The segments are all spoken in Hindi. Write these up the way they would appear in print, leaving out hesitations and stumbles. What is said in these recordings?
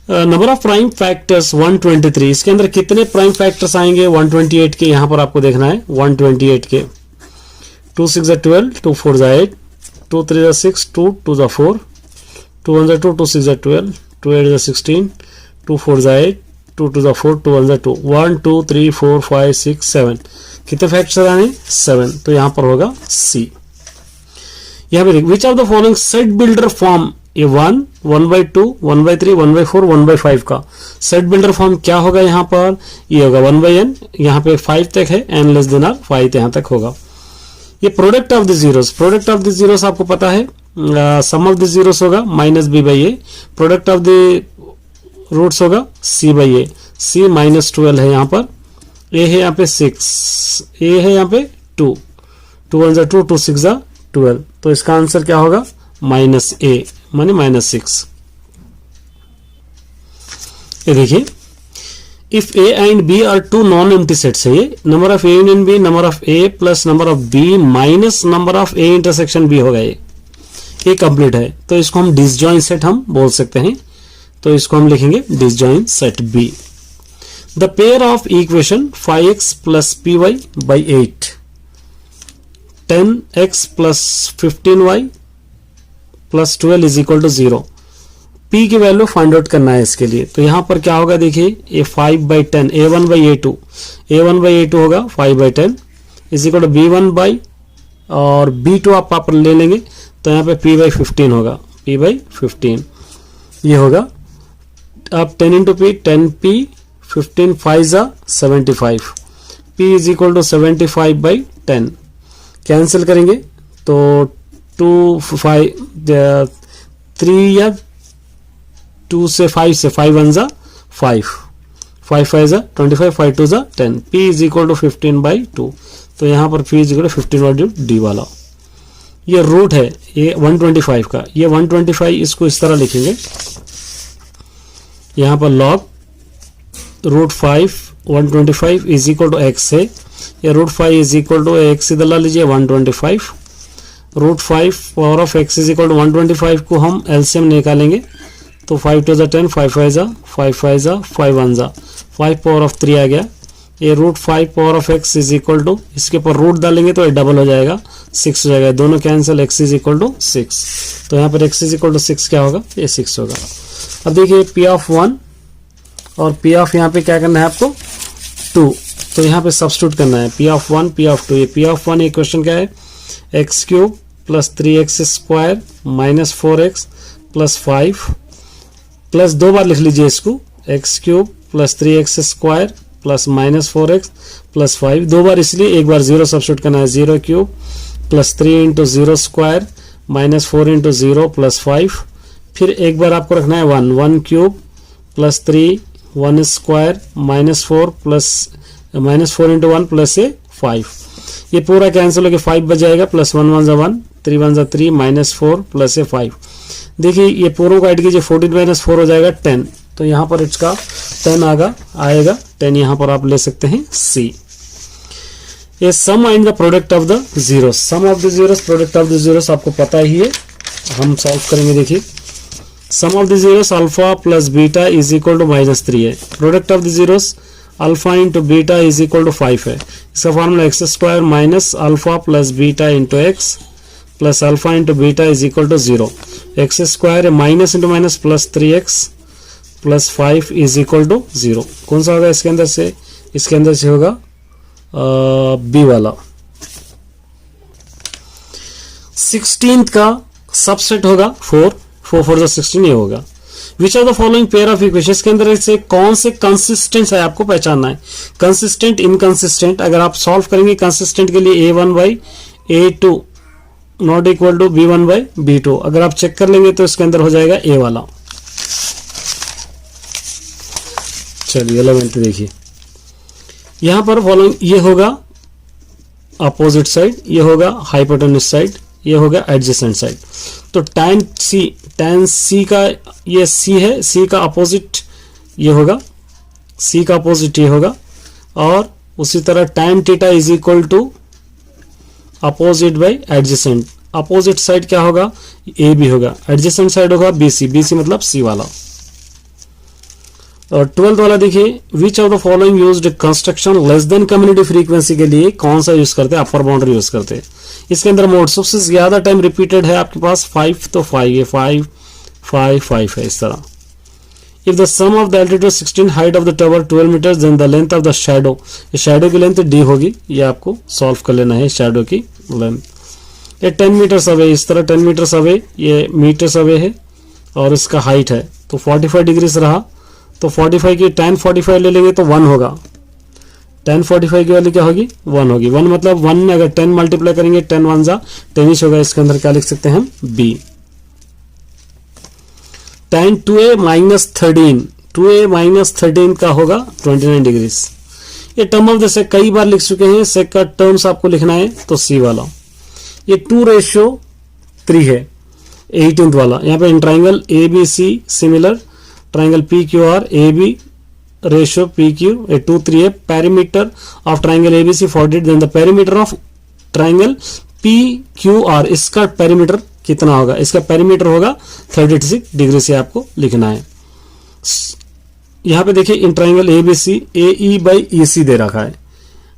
नंबर ऑफ प्राइम फैक्टर्स 123, इसके अंदर कितने प्राइम फैक्टर्स आएंगे 128 के, यहां पर आपको देखना है 128 के। 2 6 12, 2 4 8, 2 3 6, 2 2 4, 2 1 2, 2 6 12, 2 8 16, 2 4 8, 2 2 4, 2 1 2, 1 2 3 4 5 6 7, कितने फैक्टर्स आने 7, तो यहां पर होगा सी। यहां पे विच of the following set builder form, ये 1 1/2 1/3 1/4 1/5 का सेट बिल्डर फॉर्म क्या होगा, यहां पर ये होगा 1/n, यहां पे 5 तक है, n लेस देन आर 5 यहां तक होगा। ये product of the zeros, product of the zeros आपको पता है सम ऑफ द जीरोस होगा -b/a, product of the roots होगा c/a, c -12 है, यहां पर a है, यहां पे 6, a है, यहां पे 2, 2 1 2, 2 6 12, तो इसका आंसर क्या होगा -a माने -6। ये देखिए, if a and b are two non empty sets है, ये number of a in b, number of a plus number of b minus number of a intersection b होगा, ये कंप्लीट है, तो इसको हम डिसजॉइंट सेट हम बोल सकते हैं, तो इसको हम लिखेंगे disjoint set b। The pair of equation 5x plus py by 8, 10x plus 15y plus 12 is equal to 0, p की वैल्यू फाइंड आउट करना है इसके लिए। तो यहां पर क्या होगा देखिए, ये 5/10 a1/a2, a1/a2 होगा 5/10 इज इक्वल टू b1 और b2 आप पर ले लेंगे, तो यहाँ पे p/15 होगा, p/15 ये होगा। अब 10 into P 10p, 15 5 75, p is equal to 75/10, cancel करेंगे तो 2 5 3 या 2 से 5 से 5 1 5, 5 5 25, 5 2 10, p इज इक्वल टू 15/2, तो यहाँ पर p is equal to 15/d वाला। ये रूट है ये 125 का, ये 125 इसको इस तरह लिखेंगे, यहाँ पर log root 5 125 is equal to x है, ये root 5 is equal to x इधर ला लीजिए 125, root 5 power of x is equal to 125 को हम एलसीएम निकालेंगे, तो 5 2 10, 5 5 5 5 5 1 5 पावर ऑफ 3 आ गया। ये root 5 power of x is equal to, इसके ऊपर रूट डालेंगे तो ये डबल हो जाएगा 6 हो जाएगा, दोनों cancel, x is equal to 6, तो यहाँ पर x इज इक्वल टू 6 क्या होगा, ये 6 होगा। अब देखिए p ऑफ 1 और p ऑफ यहाँ पे क्या करना है आपको 2, तो यहाँ पे सब्स्टिट्यूट करना है p ऑफ 1 p ऑफ 2। ये p ऑफ 1 इक्वेशन क्या है, x³ plus 3x² minus 4x plus 5 plus 2 बार लिख लीजिए इसको, x³ plus 3x² plus minus 4x plus 5, 2 बार इसलिए, एक बार 0 सब्स्टिट्यूट करना है, 0³ plus 3 into 0² minus 4 into 0 plus 5, फिर एक बार आपको रखना है 1³ plus 3 1² minus 4 plus minus 4 into 1 plus 5, ये पूरा कैंसिल होकर 5 बच जाएगा, प्लस 1 1 1 3 1 3 माइनस 4 प्लस 5। देखिए ये पूरों को ऐड कीजिए, 14 माइनस 4 हो जाएगा 10, तो यहाँ पर इसका 10 आएगा 10, यहाँ पर आप ले सकते हैं C। ये sum and the product of the zeros, sum of the zeros product of the zeros आपको पता ही है, हम सॉल्व करेंगे। देखिए sum of the zeros alpha plus beta is equal to -3 है, product of the zeros alpha into beta is equal to 5 है, इसका formula x² minus alpha plus beta into x plus alpha into beta is equal to 0, x² minus into minus plus 3x plus 5 is equal to 0। कौन सा होगा इसके अंदर से, इसके अंदर से होगा बी वाला। 16th का सबसेट होगा 4 4 4 16, ये होगा। विच of the following pair of equation, के अंदर से कौन से कंसिस्टेंट है आपको पहचानना है, कंसिस्टेंट इनकंसिस्टेंट। अगर आप सॉल्व करेंगे कंसिस्टेंट के लिए a1/a2 not equal to b1/b2, अगर आप चेक कर लेंगे तो इसके अंदर हो जाएगा a वाला। चलिए 11th देखिए, यहां पर फॉलोइंग ये होगा अपोजिट साइड, ये होगा हाइपोटेन्यूज साइड, ये होगा एडजेसेंट साइड। तो tan c का ये c है, c का अपोजिट ये होगा, c का अपोजिट ये होगा, और उसी तरह tan theta is equal to opposite by adjacent. Opposite side क्या होगा, ए बी होगा, एडजेसेंट साइड होगा बी सी, बी सी मतलब सी वाला। और 12th वाला देखिए, which of the following used construction less than community frequency के लिए कौन सा यूज करते हैं, अपर बाउंड्री यूज करते हैं। इसके अंदर मोड सबसे ज्यादा टाइम रिपीटेड है आपके पास 5, तो 5 ये 5 5 5 है इस तरह। If the sum of the altitude 16, height of the tower 12 metres, then the length of the shadow, ये शैडो की लेंथ डी होगी, ये आपको सॉल्व कर लेना है शैडो की लेंथ। ये 10 मीटर्स अवे, इस तरह 10 मीटर्स अवे, ये मीटर्स अवे है और इसका हाइट है, तो 45 डिग्री से रहा, तो 45 की tan 45 ले लेंगे तो 1 होगा, tan 45 की वैल्यू क्या होगी 1 होगी। 1 मतलब 1 में अगर 10 मल्टीप्लाई करेंगे 10 1 जा 10 होगा, इसके अंदर क्या लिख सकते हैं हम b। tan 2a minus 13, 2a minus 13 का होगा 29 डिग्री। ये टर्म ऑफ द सेक कई बार लिख चुके हैं, सेक का टर्म्स आपको लिखना है तो c वाला। ये 2:3 है 18th वाला। यहाँ पे in triangle ABC similar, triangle PQR AB ratio PQ 2:3 है। Perimeter of triangle ABC 48, then the perimeter of triangle PQR, इसका पेरीमीटर कितना होगा, इसका पेरीमीटर होगा 36 डिग्री से आपको लिखना है। यहाँ पे देखिए इन ट्राइंगल ABC AE/EC दे रखा है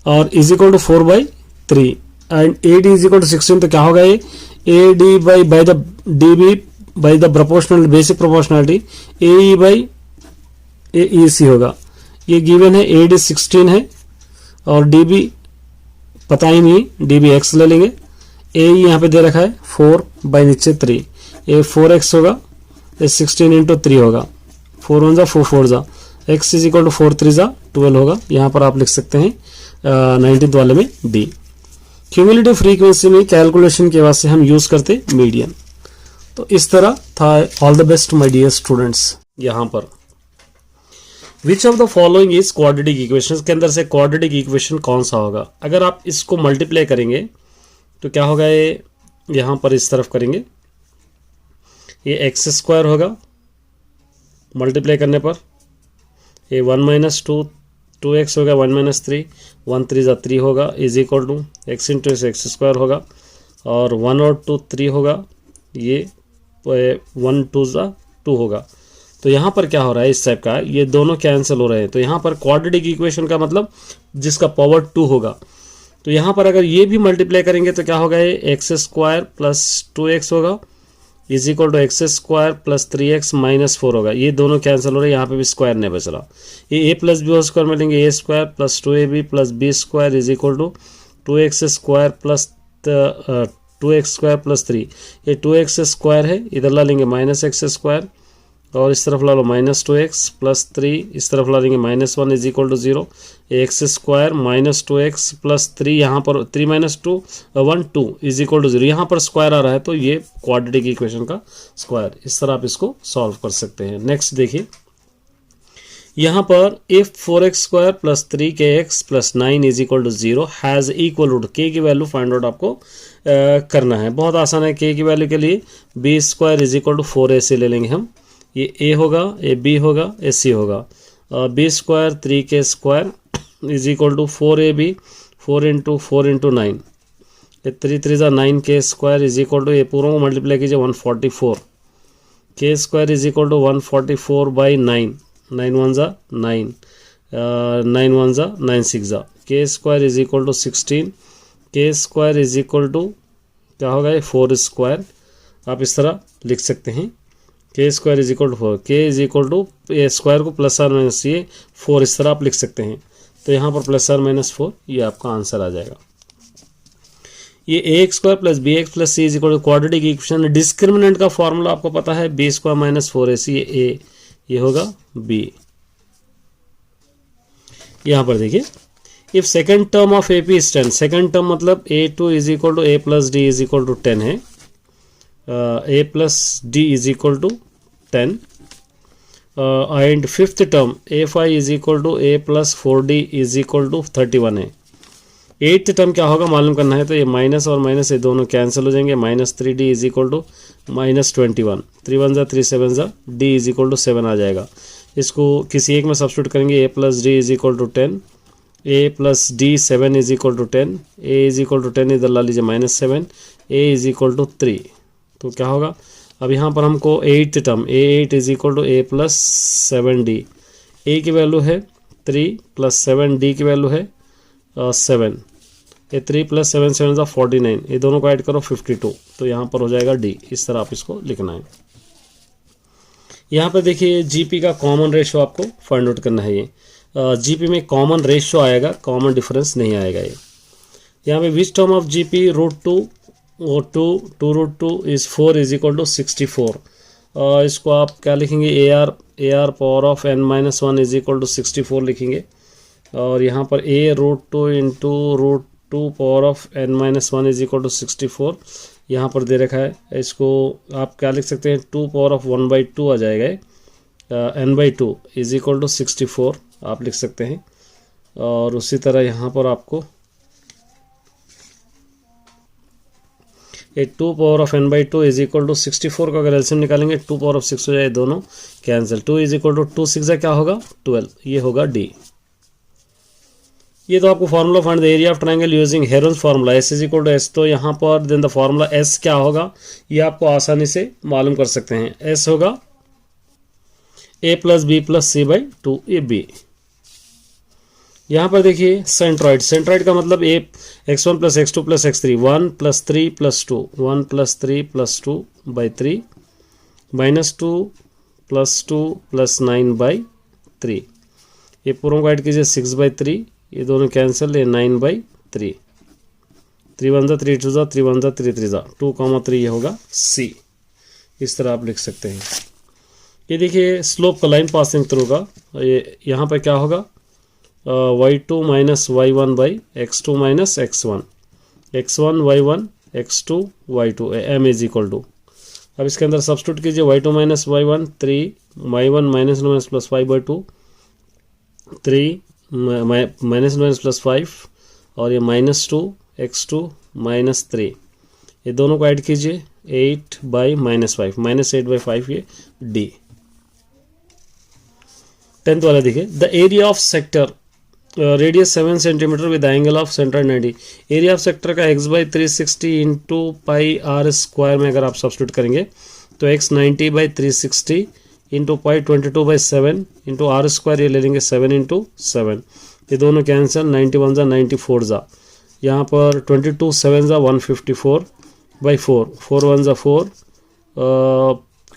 और is equal to 4/3 and AD is equal to 16, तो क्या होगा ये AD by the DB by the proportional basic proportionality AE/AEC होगा। ये गिवन है AD 16 है और DB पता ही नहीं, DB x ले लेंगे। AE यहाँ पे दे रखा है 4 by नीचे 3, ये 4x होगा, ये 16 इंटू 3 होगा, 4 1 जा 4 4 जा, x इज इक्वल टू 4 3 जा 12 होगा। यहाँ पर आप लिख सकते हैं 19th वाले में D। क्यूमुलेटिव फ्रीक्वेंसी में कैलकुलेशन के वास्ते हम यूज करते मीडियन। तो इस तरह था। All the best my dear students. यहाँ पर which of the following is quadratic equation के अंदर से क्वाड्रेटिक इक्वेशन कौन सा होगा। अगर आप इसको मल्टीप्लाई करेंगे तो क्या होगा, ये यहाँ पर इस तरफ करेंगे, ये एक्स स्क्वायर होगा मल्टीप्लाई करने पर, ये 1 माइनस 2x होगा, 1 माइनस 3 1 3 जा 3 होगा, is equal to X into X square होगा, और 1 और 2 3 होगा, ये 1 2 जा 2 होगा। तो यहाँ पर क्या हो रहा है, इस टाइप का ये दोनों कैंसिल हो रहे हैं। तो यहाँ पर क्वाड्रेटिक इक्वेशन का मतलब जिसका पावर 2 होगा। तो यहाँ पर अगर ये भी मल्टीप्लाई करेंगे तो क्या होगा, ये एक्स स्क्वायर प्लस 2x होगा, is equal to X square plus 3x minus 4 होगा। ये दोनों कैंसिल हो रहे हैं, यहाँ पे भी स्क्वायर नहीं बच रहा। ये a plus B whole square में लेंगे, a square plus 2ab plus B square is equal to 2x square plus 2x square plus 3। ये 2x स्क्वायर है, इधर ला लेंगे माइनस एक्स स्क्वायर, और इस तरफ ला लो माइनस 2x प्लस 3, इस तरफ ला लेंगे minus 1 is equal to 0। X square minus 2x plus 3, यहाँ पर 3 माइनस 2 1 2 इज इक्वल टू 0। यहाँ पर स्क्वायर आ रहा है तो ये क्वाड्रेटिक इक्वेशन का स्क्वायर। इस तरह आप इसको सॉल्व कर सकते हैं। नेक्स्ट देखिए, यहाँ पर if 4x square plus 3kx plus 9 is equal to 0 has equal root, k की वैल्यू फाइंड आउट आपको करना है। बहुत आसान है। k की वैल्यू के लिए b square is equal to 4ac ले लेंगे हम। ये a होगा, ये b होगा, ये c होगा। b square 3k square is equal to 4ab 4 into 9, ये 3 3 जा 9k square is equal to, ये पूरा को मल्टीप्लाई कीजिए 144, k square is equal to 144 by 9, 9 1 जा 9, 9 1 जा 9 6 जा, k square is equal to 16, k square is equal to क्या होगा, ये 4 स्क्वायर आप इस तरह लिख सकते हैं। k square is equal to 4, k is equal to square को प्लस और माइनस ये 4 इस तरह आप लिख सकते हैं। तो यहाँ पर प्लस और माइनस 4 ये आपका आंसर आ जाएगा। ये ax square plus b x plus C is equal to quadratic equation. Discriminant का फॉर्मूला आपको पता है, b स्क्वायर माइनस 4ac, ये a, ये होगा b। यहाँ पर देखिए, if second term of AP is 10, second term मतलब a2 is equal to a plus d is equal to 10 है, a plus d is equal to 10, and fifth term a5 is equal to a plus 4d is equal to 31 है। एट्थ टर्म क्या होगा मालूम करना है, तो ये माइनस और माइनस ये दोनों कैंसिल हो जाएंगे, minus 3d is equal to minus 21, 3 1 जा 3 7 जा d इज इक्वल टू 7 आ जाएगा। इसको किसी एक में सब्स्टिट्यूट करेंगे, a plus d is equal to 10, a plus d 7 is equal to 10, a is equal to 10 इधर ला लीजिए minus 7, a is equal to 3। तो क्या होगा, अब यहाँ पर हमको eighth term a8 is equal to a plus 7d, a की वैल्यू है 3 + 7, डी की वैल्यू है 7, ये 3 + 7 7 = 49, ये दोनों को ऐड करो 52, तो यहाँ पर हो जाएगा डी। इस तरह आप इसको लिखना है। यहाँ पर देखिए जीपी का कॉमन रेशियो आपको फाइंड आउट करना है। ये जीपी में कॉमन रेशियो आएगा, कॉमन डिफरेंस नहीं आएगा। ये यहाँ पे विच टर्म ऑफ जीपी √2 और 2 इज 4 = 64। इसको आप क्या लिखेंगे, AR पावर ऑफ n-1 = 64 लिखेंगे। और यहाँ पर A√2 × √2 पावर ऑफ n-1 = 64 यहाँ पर दे रखा है। इसको आप क्या लिख सकते हैं, 2 पावर ऑफ 1/2 आ जाएगा, n/2 = 64 आप लिख सकते हैं। और उसी तरह यहाँ पर आपको ये 2 पावर ऑफ n/2 = 64 का अगर एलसीएम निकालेंगे 2 पावर ऑफ 6 हो जाए, दोनों कैंसिल। 2 = 2 6 क्या होगा 12, ये होगा डी। ये तो आपको formula find the area of triangle using Heron's formula S = S, तो यहाँ पर देन द फार्मूला S क्या होगा ये आपको आसानी से मालूम कर सकते हैं। S होगा A + B + C/2 AB। यहाँ पर देखिए सेंट्रॉइड, सेंट्रॉइड का मतलब x1 + x2 + x3 1 + 3 + 2 1 + 3 + 2/3 -2 + 2 + 9/3, ये पूरों को ऐड कीजिए 6/3, ये दोनों कैंसिल, ये 9/3, 3 1 3 2 3 1 3 3 2, 3 ये होगा C। इस तरह आप लिख सकते हैं। ये देखिए स्लोप का लाइन पासिंग थ्रू का, ये यहाँ पर क्या होगा y2 - y1 x2 - x1, x1 y1 x2 y2 m = अब इसके अंदर सब्स्टिट्यूट कीजिए y2 - y1 3 y1 - + 5/2 3 - + 5 और ये -2 x2 - 3, ये दोनों को ऐड कीजिए 8/-5 -8/5, ये D। 10th वाला देखिए the area of sector radius 7 centimetre with angle of centre 90। Area of sector का x/360 × πr² में अगर आप सब्स्टिट्यूट करेंगे तो x 90/360 × π 22/7 × r² ये ले लेंगे 7 × 7, ये दोनों कैंसिल, 91 × 94 यहाँ पर 22 7 154/4 4 1 4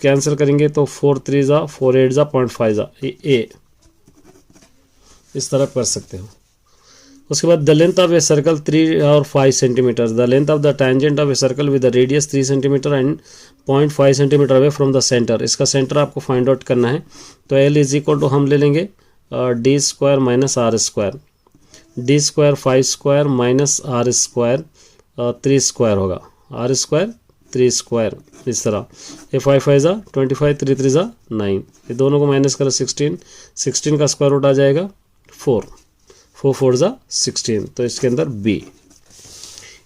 कैंसिल करेंगे तो 4 3 4 8 0.5 ये ए। इस तरह कर सकते हो। उसके बाद the length of a circle 3 और 5 centimetre, the length of the tangent of a circle with the radius 3 centimetre and 0.5 centimetre away from the centre. इसका सेंटर आपको फाइंड आउट करना है, तो L = हम ले लेंगे d² - r², d² 5² - r² 3² होगा, r² 3², इस तरह ये 5 5 25 3 3 9, ये दोनों को माइनस करो 16 का स्क्वायर रूट आ जाएगा 4 4 4 16, तो इसके अंदर B।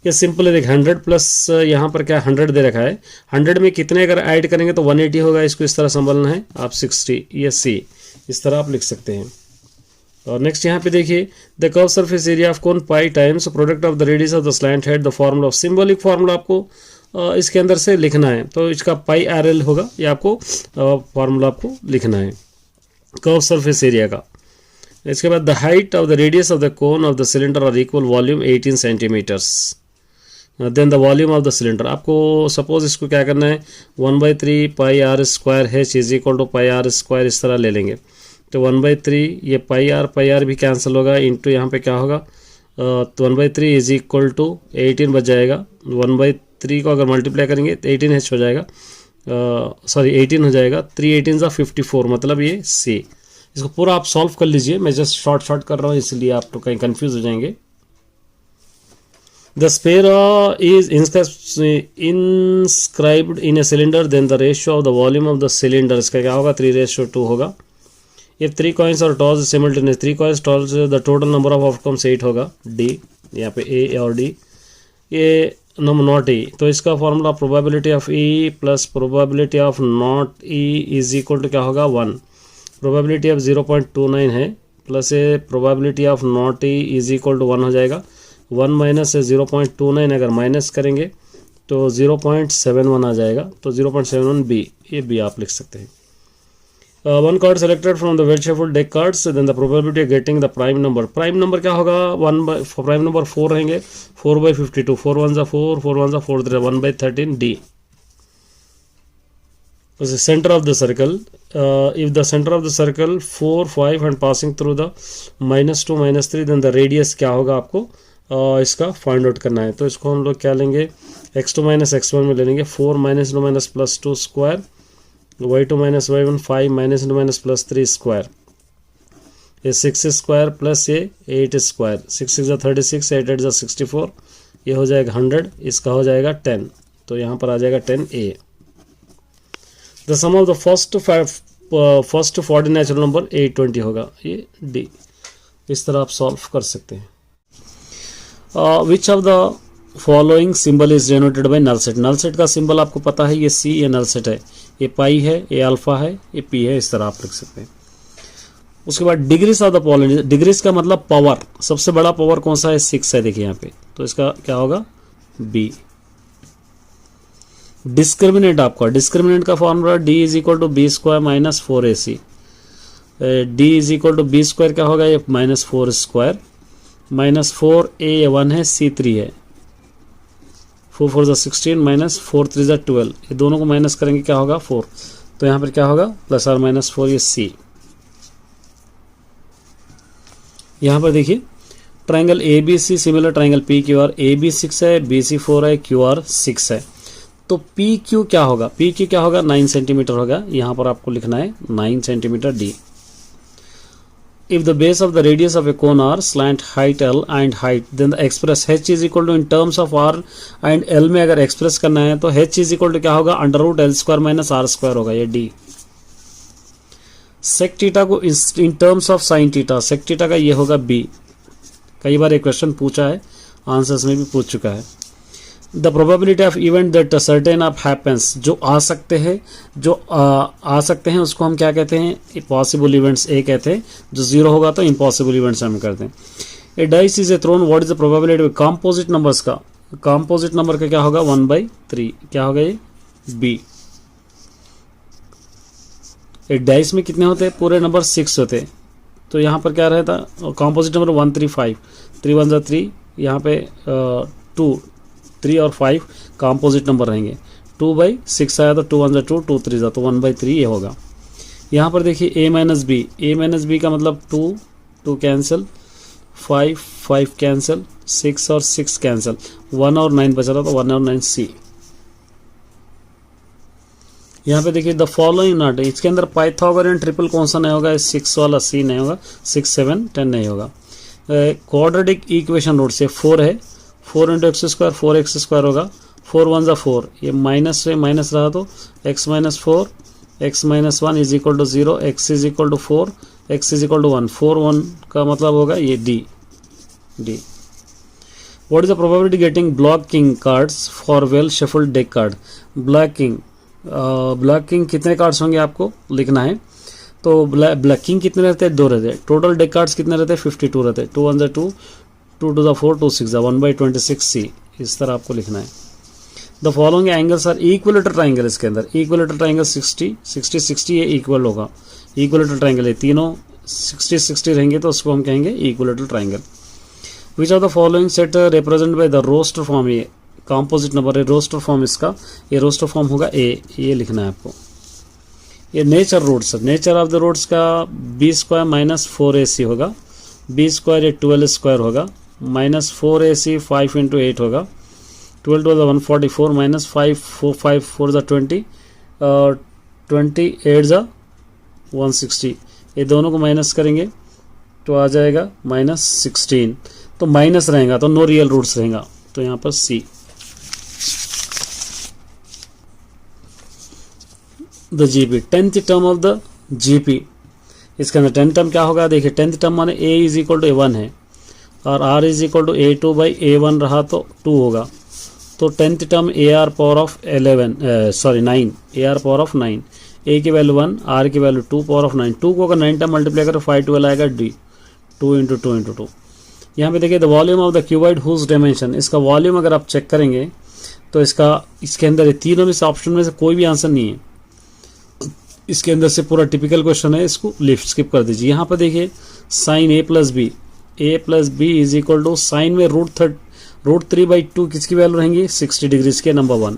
ये सिंपल है, देख 100 प्लस यहाँ पर क्या 100 दे रखा है, 100 में कितने अगर ऐड करेंगे तो 180 होगा, इसको इस तरह संभालना है आप 60, ये C, इस तरह आप लिख सकते हैं। और नेक्स्ट यहाँ पे देखिए the curve surface area of cone pi times product of the radius of the slant head, the formula of symbolic formula आपको इसके अंदर से लिखना है, तो इसका पाई RL होगा, ये आपको फार्मूला आपको लिखना है कर्व सरफेस एरिया का। इसके बाद the height of the radius of the cone of the cylinder और equal volume 18 centimetres, then the volume of the cylinder. आपको सपोज इसको क्या करना है 1/3 πr² h = πr², इस तरह ले लेंगे, तो 1/3 ये πr भी कैंसिल होगा, इंटू यहाँ पे क्या होगा तो 1/3 = 18 बच जाएगा, 1/3 को अगर मल्टीप्लाई करेंगे तो 18h हो जाएगा, सॉरी 18 हो जाएगा, 3 18 54, मतलब ये C। इसको पूरा आप सॉल्व कर लीजिए, मैं जस्ट शॉर्ट कर रहा हूँ इसलिए आप तो कहीं कंफ्यूज हो जाएंगे। The spare is inscribed in a cylinder, then the ratio of the volume of the cylinder, इसका क्या होगा 3:2 होगा। If 3 coins are tossed simultaneously, 3 coins tossed, the total number of outcomes 8 होगा, D, यहाँ पे A और D, ये नॉट E, तो इसका formula probability of E plus probability of not E is equal to क्या होगा 1, प्रोबेबिलिटी ऑफ 0.29 है plus A probability of not E is equal to 1 हो जाएगा, 1 माइनस 0.29 अगर माइनस करेंगे तो 0.71 आ जाएगा, तो 0.71 B, ये B आप लिख सकते हैं। One card selected from the well shuffled deck cards, then the probability of getting the prime number. Prime number क्या होगा? प्राइम नंबर 4 रहेंगे. 4/52, 4 1 4, 4 1 4 3, 1/13 D. Center of the circle, if the center of the circle 4 5 and passing through the -2 -3, then the radius क्या होगा आपको इसका फाइंड आउट करना है. तो इसको हम लोग क्या लेंगे? x2 - x1 में ले लेंगे. 4 - +2 स्क्वायर, y2 - y1 5 - +3 स्क्वायर, ये 6 स्क्वायर प्लस ये 8 स्क्वायर. 6 6 36, 8 8 64, ये हो जाएगा 100, इसका हो जाएगा 10. तो यहाँ पर आ जाएगा 10A. The sum of the first 40 natural number 820 होगा, ये D. इस तरह आप सॉल्व कर सकते हैं. Which of the following symbol is denoted by null set. Null set का सिंबल आपको पता है, ये C ये नल सेट है, ये पाई है, ये अल्फा है, ये P है. इस तरह आप लिख सकते हैं. उसके बाद degrees of the polynomial. Degrees का मतलब पावर. सबसे बड़ा पावर कौन सा है? 6 है, देखिए यहाँ पे. तो इसका क्या होगा? B. डिस्क्रिमिनेंट आपका, डिस्क्रिमिनेंट का formula D = B² - 4AC. D = B² क्या होगा? ये -4 स्क्वायर, -4A 1 है, C 3 है. 4 4 16 -4 3 12, ये दोनों को माइनस करेंगे क्या होगा? 4. तो यहाँ पर क्या होगा? +or -4, ये C. यहाँ पर देखिए triangle ABC similar triangle PQR. AB 6 है, BC 4 है, QR 6 है. तो PQ क्या होगा? PQ क्या होगा? 9 सेंटीमीटर होगा. यहाँ पर आपको लिखना है 9 centimetre D. If the base of the radius of a cone R, slant height L and height, then the express H is equal to in terms of R and L में अगर एक्सप्रेस करना है तो H is equal to क्या होगा? √L² - R² होगा, ये D. sec थीटा को in terms of sin theta, sec theta का ये होगा B. कई बार एक क्वेश्चन पूछा है, आंसर्स में भी पूछ चुका है. The probability of event that certain of happens, जो आ सकते हैं उसको हम क्या कहते हैं? पॉसिबल इवेंट्स A कहते हैं. जो 0 होगा तो इम्पॉसिबल इवेंट्स हम करते हैं. A dice is a thrown, what is the probability? Composite numbers का, कंपोजिट नंबर का क्या होगा? 1/3. क्या होगा ये? B. एक डाइस में कितने होते हैं? पूरे नंबर 6 होते हैं. तो यहाँ पर क्या रहता? कंपोजिट नंबर 135, 3 1 3, यहाँ पे 2 3 और 5 कंपोजिट नंबर रहेंगे. 2/6 आया तो 2 1 2, 2 3 तो 1/3 ये होगा. यहाँ पर देखिए A - B. A - B का मतलब 2 कैंसिल, 5 कैंसिल, 6 और 6 कैंसिल, 1 और 9 बचा था तो 1 और 9 C. यहाँ पे देखिए द फॉलोइंग नॉट, इसके अंदर पाइथागोरियन ट्रिपल कौन सा नहीं होगा? 6 वाला C नहीं होगा, 6 7 10 नहीं होगा. क्वाड्रेटिक इक्वेशन रूट से 4 है, 4 × x² 4x² होगा. 4 1 4, ये माइनस से माइनस रहा तो x - 4 x - 1 is equal to 0, x is equal to 4, x is equal to 1. 4 1 का मतलब होगा ये D. What is the probability getting black king cards for well shuffled deck card? Black king कितने कार्ड्स होंगे आपको लिखना है. तो ब्लॉकिंग कितने रहते हैं? 2 रहते हैं. टोटल डेक कार्ड्स कितने रहते हैं? 52 रहते हैं. 2 1 2, 2 2 4, 2 6 1/26 C. इस तरह आपको लिखना है. The following angles are equilateral triangle. इसके अंदर इक्विलेटरल ट्राइंगल 60 60 60 ये इक्वल होगा. इक्विलेटरल ट्राइंगल है, तीनों 60 60 रहेंगे तो उसको हम कहेंगे equilateral triangle. Which of the following set represent by the roster form? ये कंपोजिट नंबर है, रोस्टर फॉर्म इसका, ये रोस्टर फॉर्म होगा A. ये लिखना है आपको. ये nature roots, nature of the roots का B² - 4AC होगा. B² ये 12 स्क्वायर होगा, -4AC 5 × 8 होगा. 12 12 144 -5 5 4 20, 28 160. ये दोनों को माइनस करेंगे तो आ जाएगा -16. तो माइनस रहेगा तो नो रियल रूट्स रहेगा, तो यहाँ पर C. The GP, 10th term of the GP. इसके अंदर 10th टर्म क्या होगा? देखिए 10th टर्म माने A is equal to A1 है और R is equal to A2/A1 रहा तो 2 होगा. तो 10th term AR power of 9, AR power of 9. A की वैल्यू 1, R की वैल्यू 2 पावर ऑफ 9. 2 को अगर 9 टाइम मल्टीप्लाई करें 5 12 आएगा D. 2 × 2 × 2. यहाँ पे देखिए the volume of the cuboid whose dimension. इसका वॉल्यूम अगर आप चेक करेंगे तो इसके अंदर तीनों में से ऑप्शन में से कोई भी आंसर नहीं है. इसके अंदर से पूरा टिपिकल क्वेश्चन है, इसको लिफ्ट स्किप कर दीजिए। यहाँ पर देखिए sine a plus b is equal to sine में √3/2 किसकी वैल्यू रहेंगी 60 डिग्रीज के, नंबर 1।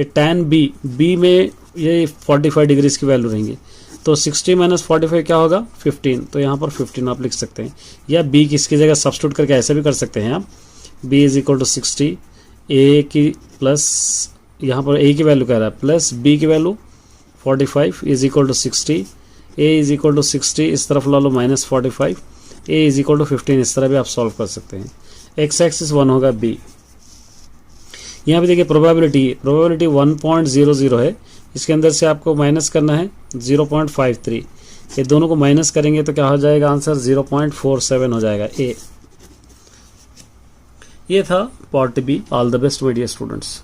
टैन बी में ये 45 डिग्रीज की वैल्यू रहेंगी, तो 60 माइनस 45 क्या होगा 15, तो यहाँ पर 15 आप लिख सकते हैं, या बी किसकी जगह सब्स्टिट्यूट करके ऐसे भी कर सकते हैं आप। बी इज इक्वल टू 60 ए की प्लस, यहाँ पर ए की वैल्यू कह रहा है प्लस बी की value 45 is equal to 60, a is equal to 60 इस तरफ ला लो -45, ए इज इक्वल टू 15, इस तरह भी आप सॉल्व कर सकते हैं। एक्स एक्सिस 1 होगा बी। यहाँ पे देखिए प्रोबेबिलिटी 1.00 है, इसके अंदर से आपको माइनस करना है 0.53, ये दोनों को माइनस करेंगे तो क्या हो जाएगा आंसर 0.47 हो जाएगा ए। ये था part b. All the best my dear students.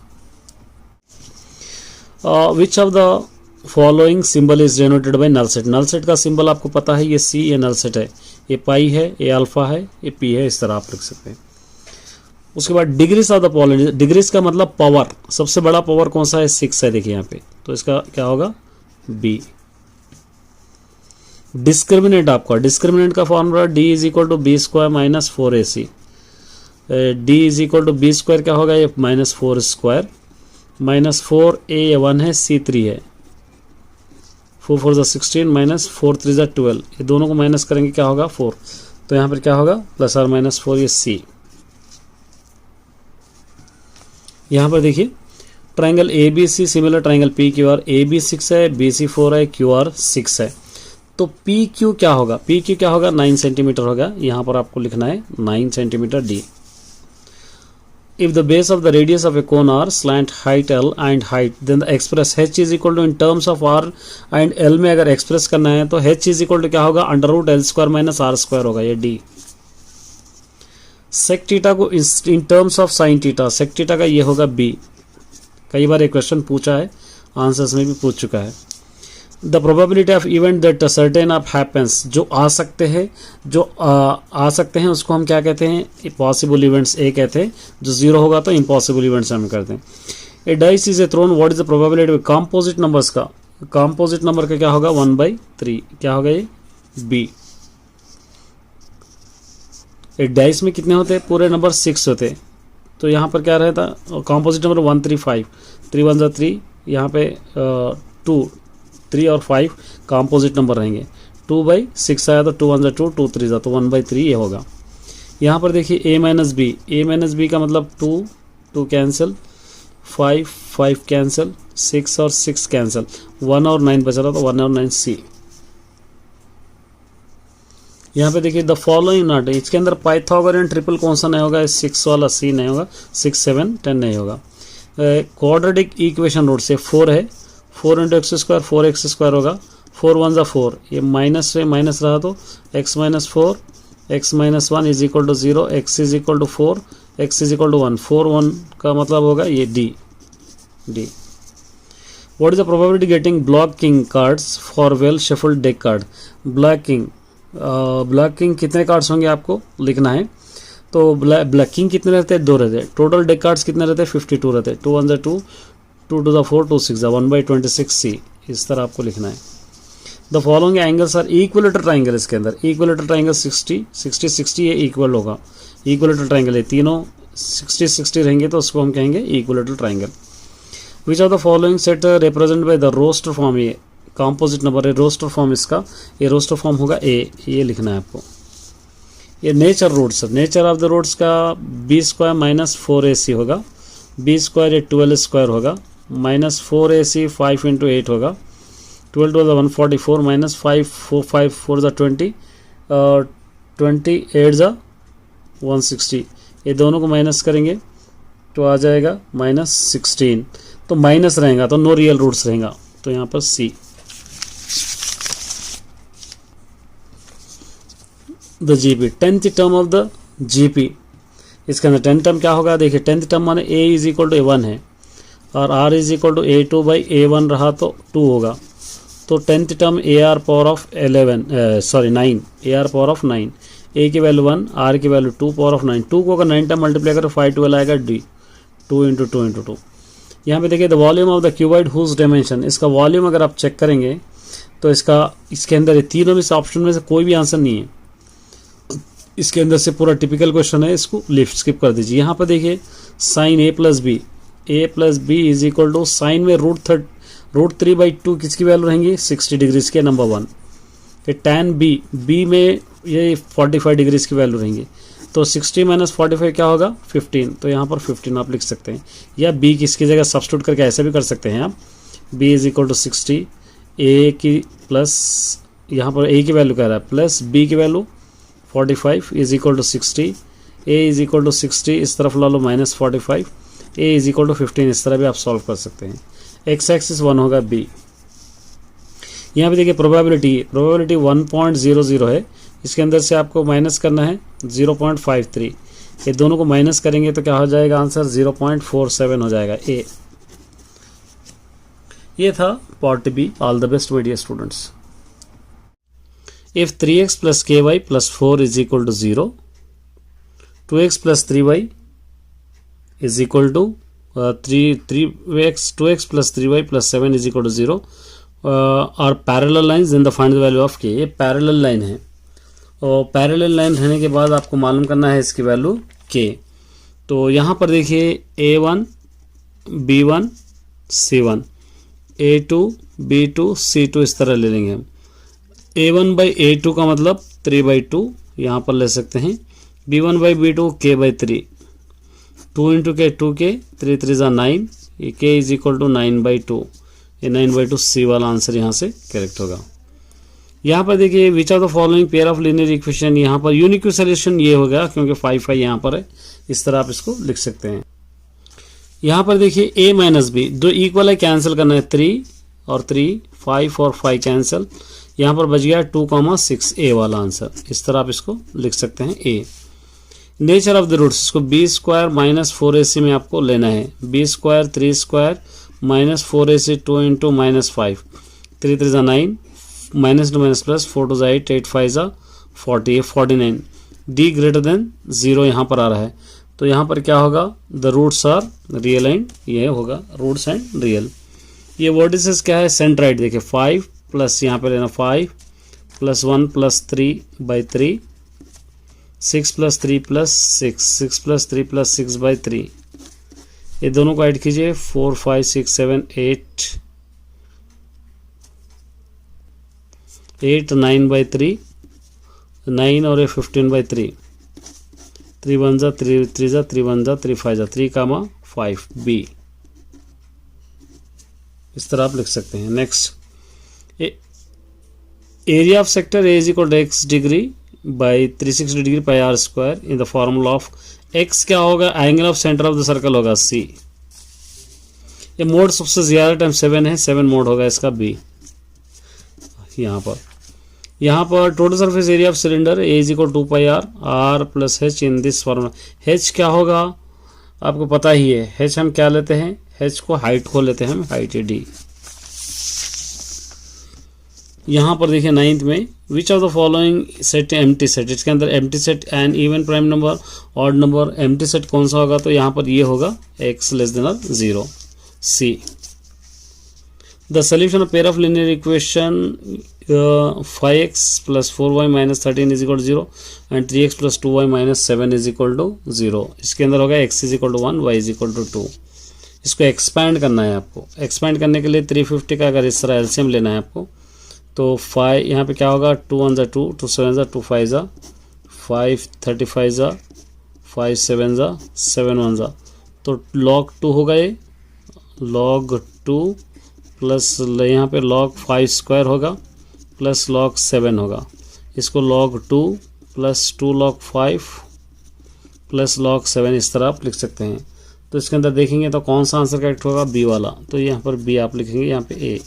Which of the following symbol is denoted by null set. Null set का सिंबल आपको पता है, ये सी ये नल सेट है, ये पाई है, ये अल्फा है, ये पी है, इस तरह आप लिख सकते हैं। उसके बाद degrees of the polynomial, degrees का मतलब पावर, सबसे बड़ा पावर कौन सा है 6 है, देखिए यहाँ पे, तो इसका क्या होगा बी। डिस्क्रिमिनेंट आपका, डिस्क्रिमिनेंट का formula D is equal to B square minus 4ac, d is equal to B square क्या होगा ये -4 स्क्वायर माइनस 4a 1 है, c 3 है, 4 4 16 माइनस 4 3 12, ये दोनों को माइनस करेंगे क्या होगा 4, तो यहाँ पर क्या होगा +or-4 ये c। यहाँ पर देखिए triangle A B C similar triangle P Q R, A b 6 है, बी सी 4 है, क्यू आर 6 है, तो पी क्यू क्या होगा, पी क्यू क्या होगा 9 सेंटीमीटर होगा, यहाँ पर आपको लिखना है 9 centimetre d. If the base of the radius of a cone are slant height l and height, then the express h is equal to in terms of r and l में अगर एक्सप्रेस करना है तो h इज इक्वल टू क्या होगा √L² माइनस r² होगा, ये डी। सेक थीटा को in terms of sine theta, sec theta का ये होगा बी। कई बार एक क्वेश्चन पूछा है, आंसर्स में भी पूछ चुका है। The probability of event that certain of happens, जो आ सकते हैं, जो आ सकते हैं उसको हम क्या कहते हैं पॉसिबल इवेंट्स ए कहते हैं, जो 0 होगा तो इम्पॉसिबल इवेंट्स हम करते हैं। A dice is a thrown, what is the probability composite numbers का, कॉम्पोजिट नंबर का क्या होगा 1/3, क्या होगा ये बी। एक डाइस में कितने होते हैं पूरे नंबर 6 होते हैं, तो यहाँ पर क्या रहता है कॉम्पोजिट नंबर 135, 3 1 3, यहाँ पे 2 3 और 5 कॉम्पोजिट नंबर रहेंगे, 2/6 आया तो 2 1 2, 2 3 तो 1/3 ये होगा। यहाँ पर देखिए ए माइनस बी का मतलब 2 कैंसिल, 5 कैंसिल, 6 और 6 कैंसिल, 1 और 9 बचा रहा तो 1 और 9 सी। यहाँ पे देखिए द फॉलोइंग नॉट, इसके अंदर पाइथागोरियन ट्रिपल कौन सा नहीं होगा, 6 वाला सी नहीं होगा, 6 7 10 नहीं होगा। क्वाड्रेटिक इक्वेशन रूट से 4 है, 4 × x² 4x² होगा, 4 1 4, ये माइनस से माइनस रहा तो x - 4 x - 1 is equal to 0, x is equal to 4, x is equal to 1, 4 1 का मतलब होगा ये d. What is the probability getting black king cards for well shuffled deck card. Black king कितने कार्ड्स होंगे आपको लिखना है, तो ब्लैक किंग कितने रहते हैं 2 रहते हैं, टोटल डेक कार्ड्स कितने रहते हैं 52 रहते हैं, 2 1 2, 2 2 4, 2 6 1/26 सी, इस तरह आपको लिखना है। The following angles are equilateral triangle, इसके अंदर इक्विलेटरल ट्राइंगल 60 60 60 ये इक्वल होगा, इक्विलेटरल ट्राइंगल है, तीनों 60 60 रहेंगे तो उसको हम कहेंगे equilateral triangle. Which of the following set represent by the roster form, ये कॉम्पोजिट नंबर है, रोस्टर फॉर्म इसका, ये रोस्टर फॉर्म होगा ए, ये लिखना है आपको। ये nature roots, nature of the roots का b² माइनस 4ac होगा, b² ये 12² होगा, माइनस 4ac 5 × 8 होगा, 12 12 144 माइनस 5 4 5 4 20, 28 160, ये दोनों को माइनस करेंगे तो आ जाएगा -16, तो माइनस रहेगा तो नो रियल रूट्स रहेगा, तो यहाँ पर C. The GP, 10th term of the GP, इसके अंदर 10th टर्म क्या होगा, देखिए 10th टर्म माने a is equal to a1 है और r is equal to a2/a1 रहा तो 2 होगा, तो 10th term ar power of 9, ar power of 9, a की वैल्यू 1, r की वैल्यू 2 पावर ऑफ 9, 2 को अगर 9 टर्म मल्टीप्लाई करो 5 12 आएगा d, 2 × 2 × 2। यहाँ पे देखिए the volume of the cuboid whose dimension, इसका वॉल्यूम अगर आप चेक करेंगे तो इसके अंदर ये तीनों में से ऑप्शन में से कोई भी आंसर नहीं है, इसके अंदर से पूरा टिपिकल क्वेश्चन है, इसको लिफ्ट स्किप कर दीजिए। यहाँ पर देखिए sine a plus b is equal to sine में √3/2 किसकी वैल्यू रहेंगी 60 डिग्रीज के, नंबर 1। फिर tan बी में ये 45 डिग्रीज की वैल्यू रहेंगी, तो 60 - 45 क्या होगा 15, तो यहाँ पर 15 आप लिख सकते हैं, या b किसकी जगह सब्स्टिट्यूट करके ऐसे भी कर सकते हैं आप, b is equal to 60 a की प्लस यहाँ पर a की वैल्यू कह रहा है प्लस b की value 45 is equal to 60, a is equal to 60 इस तरफ ला लो -45, a इज इक्वल टू 15, इस तरह भी आप सॉल्व कर सकते हैं। x एक्सिस 1 होगा b। यहाँ पे देखिए प्रोबेबिलिटी 1.00 है, इसके अंदर से आपको माइनस करना है 0.53, ये दोनों को माइनस करेंगे तो क्या हो जाएगा आंसर 0.47 हो जाएगा ए। ये था part b. All the best my dear students. If 3x + ky + 4 is equal to 0, 2x + 3y is equal to 2x + 3y + 7 is equal to 0 और parallel lines, in the find the value of k। ये पैरेलल लाइन है और पैरेलल लाइन रहने के बाद आपको मालूम करना है इसकी वैल्यू k। तो यहाँ पर देखिए a1 b1 c1, a2 b2 c2 इस तरह ले लेंगे हम। a1/a2 का मतलब 3/2 यहाँ पर ले सकते हैं, b1/b2 k/3, 2 × k 2k, 3 3 = 9, ये k इज इक्वल टू 9/2, ये 9/2 सी वाला आंसर यहाँ से करेक्ट होगा। यहाँ पर देखिए which of the following pair of linear equation, यहाँ पर यूनिक सोल्यूशन ये होगा क्योंकि 5 यहाँ पर है, इस तरह आप इसको लिख सकते हैं। यहाँ पर देखिए a - b दो इक्वल है, कैंसिल करना है 3 और 3, 5 और 5 कैंसिल, यहाँ पर बच गया 2,6 a वाला आंसर, इस तरह आप इसको लिख सकते हैं a। Nature of the roots, इसको b² - 4ac में आपको लेना है, b² 3² -4ac 2 × -5, 3 3 = 9, -2 + 4 2 8, 8 5 40, 49, d > 0 यहाँ पर आ रहा है, तो यहाँ पर क्या होगा the roots are real and ये होगा रूट्स एंड रियल। ये वर्टिसेस क्या है सेंट्राइड, देखिए 5 प्लस यहाँ पे लेना 5 + 1 + 3/3, 6 + 3 + 6, 6 + 3 + 6/3, ये दोनों को ऐड कीजिए 4 5 6 7 8 9/3, 9 और ये 15/3, 3 1 = 3 3 = 3 1 = 3 5 = 3,5 b, इस तरह आप लिख सकते हैं। Next area of sector a is equal to x degree by 360 degree pi r² in the formula of x क्या होगा angle of centre of the circle होगा c। ये मोड सबसे ज्यादा टाइम 7 है, 7 मोड होगा इसका b। यहाँ पर total surface area of cylinder a is equal to 2πr r + h in this formula. h क्या होगा आपको पता ही है, h हम क्या लेते हैं, h को हाइट को लेते हैं हम, हाइट है d। यहाँ पर देखिए 9th में विच of the following set empty set, इसके अंदर empty set and even prime number odd number, empty set कौन सा होगा, तो यहाँ पर ये होगा x < 0 c। The solution of pair of linear equation 5x + 4y - 13 is equal to 0 and 3x + 2y - 7 is equal to 0। इसके अंदर होगा x is equal to 1, y is equal to 2। इसको एक्सपैंड करना है आपको। एक्सपैंड करने के लिए 350 का अगर इस तरह एलसीएम लेना है आपको, तो 5 यहाँ पे क्या होगा 2 1 = 2, 2 7 = 2 5 = 5 35 = 5 7 = 7 1 = तो log 2 होगा ये, log 2 प्लस यहाँ पे log 5² होगा प्लस log 7 होगा। इसको log 2 plus 2 log 5 plus log 7 इस तरह आप लिख सकते हैं। तो इसके अंदर देखेंगे तो कौन सा आंसर करेक्ट होगा, बी वाला, तो यहाँ पर बी आप लिखेंगे, यहाँ पे ए।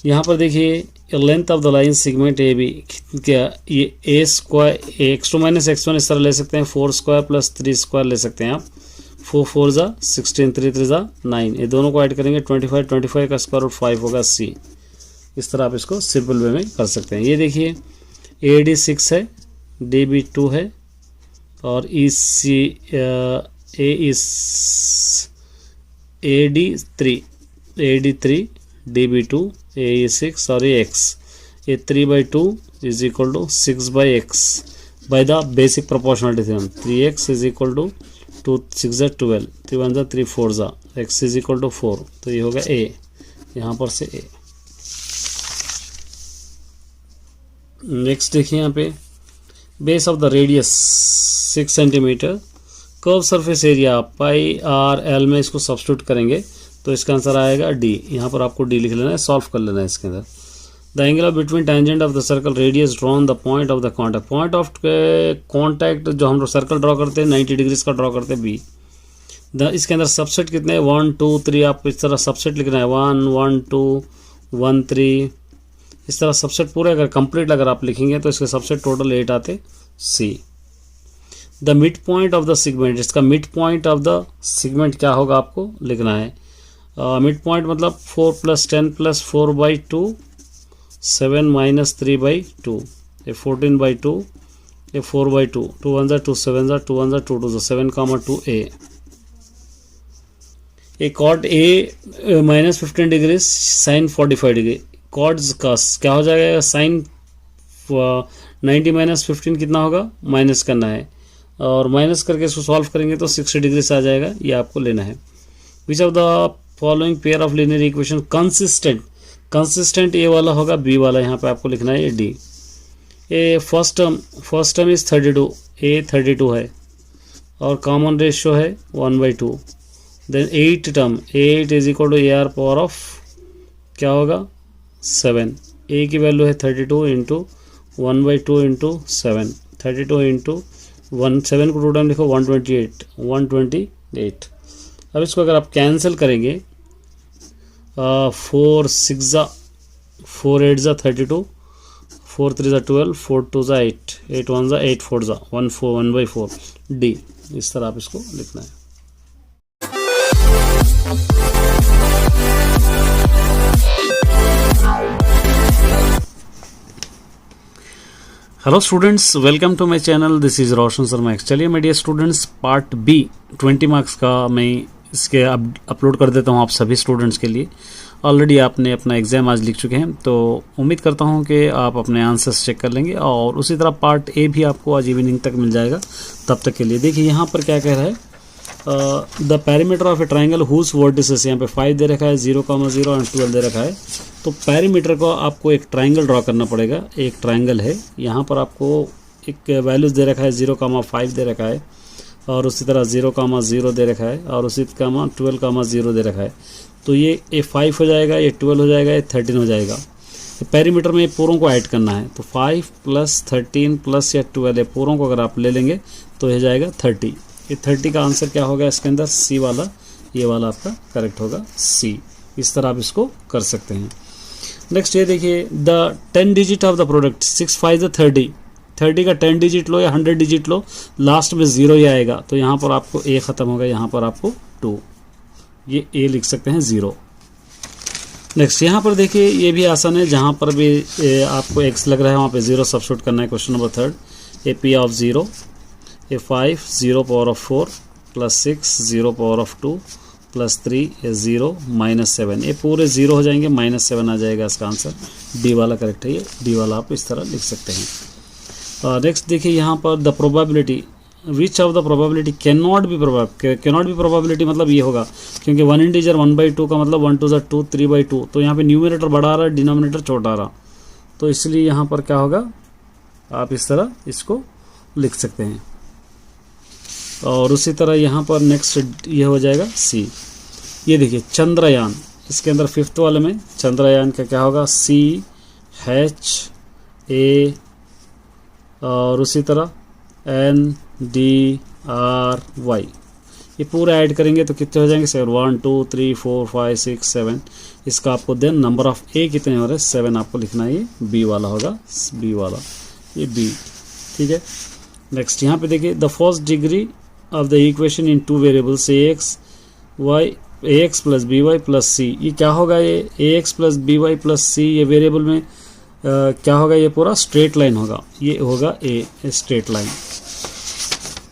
यहाँ पर देखिए length of the line segment a b क्या, ये a² x2 - x1 इस तरह ले सकते हैं, 4² + 3² ले सकते हैं आप, 4 4 = 16, 3 3 = 9, ये दोनों को ऐड करेंगे 25, 25 का स्क्वायर रूट 5 होगा c। इस तरह आप इसको सिंपल वे में कर सकते हैं। ये देखिए AD 6 है, DB 2 है और AD 3, DB 2 ये 6 और ये x, ये 3/2 is equal to 6/x by the basic proportionality theorem. 3x is equal to 2 6 ज़ा 12, 3 1 ज़ा 3 4 ज़ा, x इज इक्वल टू 4, तो ये होगा a, यहाँ पर से a। नेक्स्ट देखिए यहाँ पे base of the radius 6 centimetre, curve surface area pi R L में इसको सब्स्टिट्यूट करेंगे तो इसका आंसर आएगा डी। यहाँ पर आपको डी लिख लेना है, सॉल्व कर लेना है इसके अंदर। The angle of between tangent of the circle radius drawn the point of the contact, point of contact जो हम लोग सर्कल ड्रॉ करते हैं 90 डिग्रीज का ड्रॉ करते हैं बी। इसके अंदर सबसेट कितने हैं 1 2 3, आप इस तरह सबसेट लिखना है 1 1 2 1 3, इस तरह सबसेट पूरे अगर कंप्लीट अगर आप लिखेंगे तो इसके सबसेट टोटल 8 आते। C the mid point of the segment, इसका mid point of the segment क्या होगा आपको लिखना है। मिड पॉइंट मतलब 4 + 10 + 4/2, 7 - 3/2, ये 14/2, ये 4/2, 2 1 ज़ा 2 7 ज़ा 2 1 ज़ा 2 2 ज़ा 7,2a। ये cot a -15 degree sine 45 degree, कॉड्स का क्या हो जाएगा साइन 90 - 15 कितना होगा माइनस करना है, और माइनस करके इसको सॉल्व करेंगे तो 60 डिग्री से आ जाएगा, ये आपको लेना है। Which of the following pair of linear equation consistent, consistent A वाला होगा, बी वाला यहाँ पे आपको लिखना है ये d. A first term is 32, a 32 है और कॉमन रेशियो है 1/2। Then 8 term, 8 is equal to a r power of क्या होगा 7, ए की वैल्यू है 32 इंटू 1/2 इंटू 7, 32 इंटू 7 को 2 टाइम लिखो 128। अब इसको अगर आप कैंसिल करेंगे 4 6 ज़ा 4 8 ज़ा 32, 4 3 ज़ा 12, 4 2 ज़ा 8, 8 1 ज़ा 8 4 ज़ा 1/4 डी। इस तरह आप इसको लिखना है। Hello students, welcome to my channel, this is Roshan Sharma. चलिए मेरे dear students, part B 20 marks का मैं इसके अपलोड कर देता हूं आप सभी स्टूडेंट्स के लिए। ऑलरेडी आपने अपना एग्ज़ाम आज लिख चुके हैं, तो उम्मीद करता हूं कि आप अपने आंसर्स चेक कर लेंगे, और उसी तरह पार्ट ए भी आपको आज इवनिंग तक मिल जाएगा। तब तक के लिए देखिए यहाँ पर क्या कह रहा है, the perimeter of a triangle whose vertices, यहाँ पे 5 दे रखा है, 0,0 एंड 12 दे रखा है। तो पैरीमीटर को आपको एक ट्राइंगल ड्रॉ करना पड़ेगा। एक ट्राइंगल है, यहाँ पर आपको एक वैल्यूज़ दे रखा है, 0,5 दे रखा है, और उसी तरह 0,0 दे रखा है, और उसी तरह 12,0 दे रखा है। तो ये 5 हो जाएगा, ये 12 हो जाएगा, ये 13 हो जाएगा। पैरीमीटर में ये पूरों को ऐड करना है, तो 5 + 13 + या 12 ये पूरों को अगर आप ले लेंगे तो ये जाएगा 30। ये 30 का आंसर क्या होगा इसके अंदर, सी वाला, ये वाला आपका करेक्ट होगा सी। इस तरह आप इसको कर सकते हैं। नेक्स्ट ये देखिए, the 10 digit of the product 6 5 30, 30 का 10 डिजिट लो या 100 डिजिट लो, लास्ट में 0 ही आएगा, तो यहाँ पर आपको ए ख़त्म होगा, यहाँ पर आपको 2, ये ए लिख सकते हैं 0। नेक्स्ट यहाँ पर देखिए, ये भी आसान है, जहाँ पर भी आपको x लग रहा है वहाँ पे 0 सब्स्टिट्यूट करना है। Question number 3, A P of 0, A 5 0 power of 4 + 6 0 power of 2 + 3 ये 0 - 7, ये पूरे 0 हो जाएंगे, -7 आ जाएगा इसका आंसर। डी वाला करेक्ट है, ये डी वाला आप इस तरह लिख सकते हैं। नेक्स्ट देखिए यहाँ पर the probability, which of the probability can not be probability मतलब ये होगा, क्योंकि 1 इंटीजर 1/2 का मतलब 1 2 ज़ा 2 3/2, तो यहाँ पे न्यूमरेटर बड़ा आ रहा है, डिनोमिनेटर छोटा आ रहा, तो इसलिए यहाँ पर क्या होगा, आप इस तरह इसको लिख सकते हैं। और उसी तरह यहाँ पर नेक्स्ट ये हो जाएगा सी। ये देखिए चंद्रयान, इसके अंदर 5th वाले में चंद्रयान का क्या होगा, CHA, और उसी तरह NDRY, ये पूरा ऐड करेंगे तो कितने हो जाएंगे 7, 1 2 3 4 5 6 7। इसका आपको देन नंबर ऑफ ए कितने हो रहे हैं 7 आपको लिखना है, ये बी वाला होगा, बी वाला, ये बी, ठीक है। नेक्स्ट यहाँ पे देखिए, the first degree of the equation in 2 variables ax + by + c, ये क्या होगा, ये ax + by + c, ये वेरिएबल में क्या होगा, ये पूरा स्ट्रेट लाइन होगा, ये होगा ए स्ट्रेट लाइन।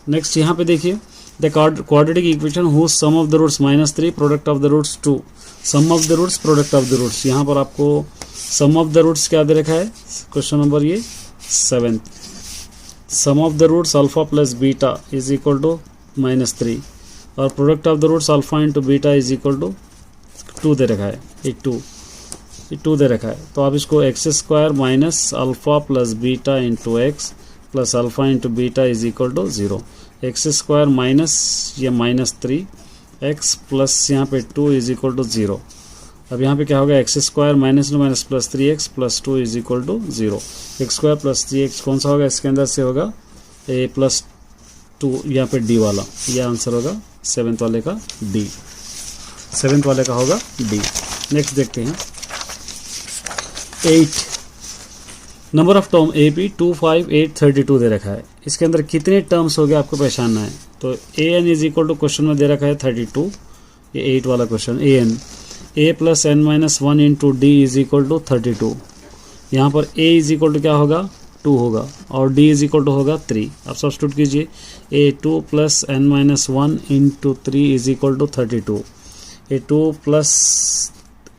नेक्स्ट यहाँ पे देखिए, the quadratic equation whose sum of the roots -3 product of the roots 2, sum of the roots product of the roots. यहाँ पर आपको सम ऑफ द रूट्स क्या दे रखा है, क्वेश्चन नंबर ये 7th, sum of the roots alpha plus beta is equal to -3 और product of the roots alpha into beta is equal to 2 दे रखा है, ये 2 दे रखा है। तो आप इसको x square minus alpha plus beta into x plus alpha into beta is equal to 0, x square minus ये -3 एक्स प्लस यहाँ पे 2 इज इक्वल टू 0। अब यहाँ पे क्या होगा, x square minus plus 3x plus 2 is equal to 0। X square plus 3x कौन सा होगा, इसके अंदर से होगा a प्लस 2, यहाँ पे d वाला, ये आंसर होगा 7th वाले का d, 7th वाले का होगा d। नेक्स्ट देखते हैं 8, number of term A P 2, 5, 8, 32 दे रखा है। इसके अंदर कितने टर्म्स हो गए आपको पहचानना है। तो a n is equal to question में दे रखा है 32, ये 8 वाला क्वेश्चन, a n a plus n minus 1 into d is equal to 32। यहाँ पर ए इज इक्वल टू क्या होगा, 2 होगा और डी इज इक्वल टू होगा 3। आप सब्स्टिट्यूट कीजिए, a 2 plus n minus 1 into 3 is equal to 32, a 2 plus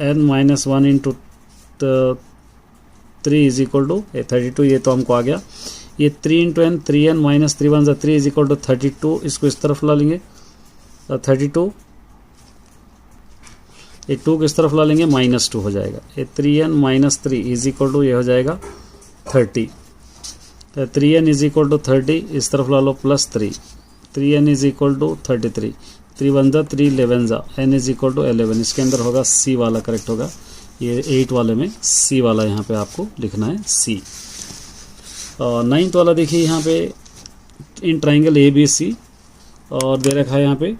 n minus 1 into 3 is equal to 32, ये तो हमको आ गया। ये 3 into n, 3n minus 3 1 3 is equal to 32, इसको इस तरफ ला लेंगे 32, ये 2 किस तरफ ला लेंगे, -2 हो जाएगा। ये 3n minus 3 is equal to ये हो जाएगा 30, 3n इज इक्वल टू 30, इस तरफ ला लो +3, 3n is equal to 33, 3 1 3 11 n is equal to 11। इसके अंदर होगा सी वाला करेक्ट होगा, ये 8 वाले में सी वाला यहाँ पे आपको लिखना है सी। और 9th वाला देखिए यहाँ पे in triangle A B C और दे रखा है यहाँ पे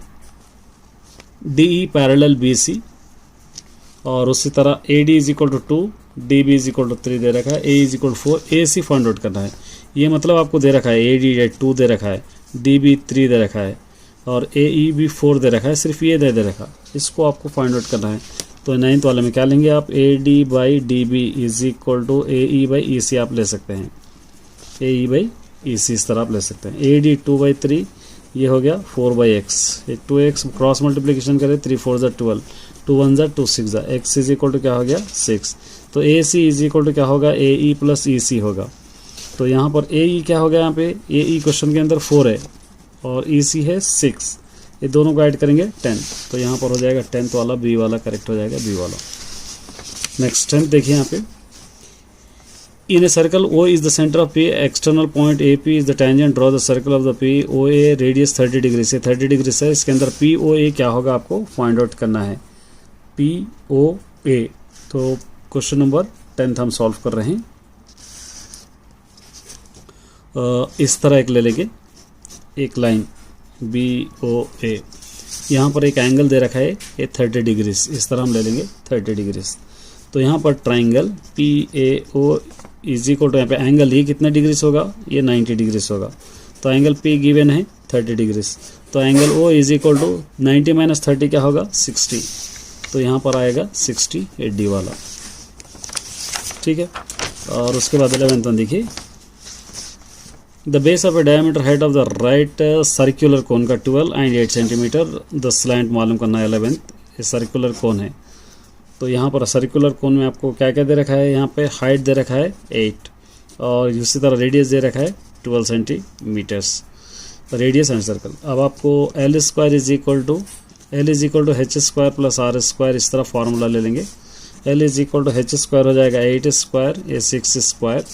D E parallel B C और उसी तरह A D is equal to 2, D B is equal to 3 दे रखा है, A is equal to 4, A C find out करना है। ये मतलब आपको दे रखा है ए डी 2 दे रखा है, डी बी 3 दे रखा है और ए ई भी 4 दे रखा है, सिर्फ ये दे रखा है, इसको आपको फाइंड आउट करना है। तो 9th वाले में क्या लेंगे आप, A D by D B is equal to A E by E C आप ले सकते हैं, ए ई बाई ई सी इस तरह आप ले सकते हैं। ए डी 2/3 ये हो गया 4/x, ये 2x क्रॉस मल्टीप्लिकेशन करें 3 4 12, 2 1 2 6 x इज इक्वल टू क्या हो गया 6। तो ए सी इज इक्वल टू क्या होगा, ए ई प्लस ई सी होगा। तो यहाँ पर ए ई क्या हो गया, यहाँ पे ए ई क्वेश्चन के अंदर 4 है और ई सी है 6, ये दोनों को ऐड करेंगे 10, तो यहाँ पर हो जाएगा 10th वाला बी वाला करेक्ट हो जाएगा, बी वाला। नेक्स्ट 10th देखिए यहाँ पे, in a circle O is the centre of P, external point AP is the tangent, draw the circle of the P, OA radius 30 degree से 30 डिग्री से, इसके अंदर POA क्या होगा आपको फाइंड आउट करना है, POA। तो क्वेश्चन नंबर 10th हम सॉल्व कर रहे हैं। इस तरह एक ले लेंगे, एक लाइन BOA, यहाँ पर एक एंगल दे रखा है ये 30 डिग्रीज, इस तरह हम ले लेंगे 30 डिग्रीज। तो यहाँ पर triangle PAO is equal to, यहाँ पे एंगल ये कितने डिग्रीज होगा, ये 90 डिग्रीज होगा। तो एंगल P गिवन है 30 डिग्रीज, तो angle O is equal to 90 minus 30 क्या होगा 60, तो यहाँ पर आएगा 60 ये D वाला, ठीक है। और उसके बाद 11th वन देखिए, the base of A diameter height of the right circular cone का 12 एंड 8 सेंटीमीटर, द स्लैंट मालूम करना है 11th, ये सर्कुलर कोन है। तो यहाँ पर सर्कुलर कोन में आपको क्या क्या दे रखा है, यहाँ पे हाइट दे रखा है 8 और इसी तरह रेडियस दे रखा है 12 सेंटीमीटर्स, रेडियस एंड सर्कल। अब आपको L square is equal to H square plus R square, इस तरह फार्मूला ले लेंगे। L is equal to H square हो जाएगा 8 स्क्वायर, ये 6 square,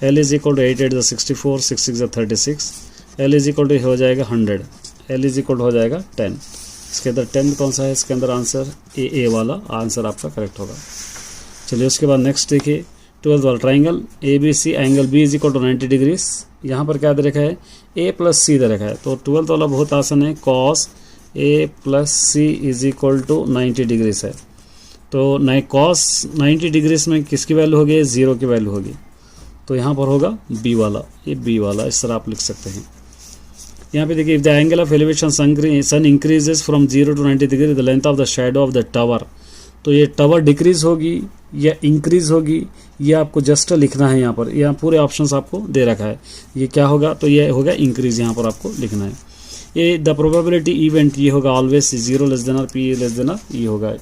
L is equal to 8 8 64, 6 6 36, L is equal to हो जाएगा 100, L इज इक्वल टू हो जाएगा 10। इसके अंदर 10 कौन सा है, इसके अंदर आंसर ए वाला आंसर आपका करेक्ट होगा। चलिए उसके बाद नेक्स्ट देखिए 12th वाला triangle ABC, angle B is equal to 90 degrees, यहाँ पर क्या दे रखा है A प्लस सी दे रखा है। तो 12th वाला बहुत आसान है, cos A plus C is equal to 90 degrees है। तो नए कॉस 90 डिग्रीज में किसकी वैल्यू होगी, 0 की वैल्यू होगी, तो यहाँ पर होगा B वाला, ये B वाला इस तरह आप लिख सकते हैं। यहाँ पे देखिए, if the angle of elevation sun increases from 0 to 90 degree, the length of the shadow of the tower, तो ये टावर डिक्रीज होगी या इंक्रीज होगी, ये आपको जस्ट लिखना है। यहाँ पर यहाँ पूरे ऑप्शंस आपको दे रखा है, ये क्या होगा, तो ये होगा इंक्रीज, यहाँ पर आपको लिखना है। ये द प्रोबेबिलिटी इवेंट ये होगा always 0 less than R P less than R ये होगा।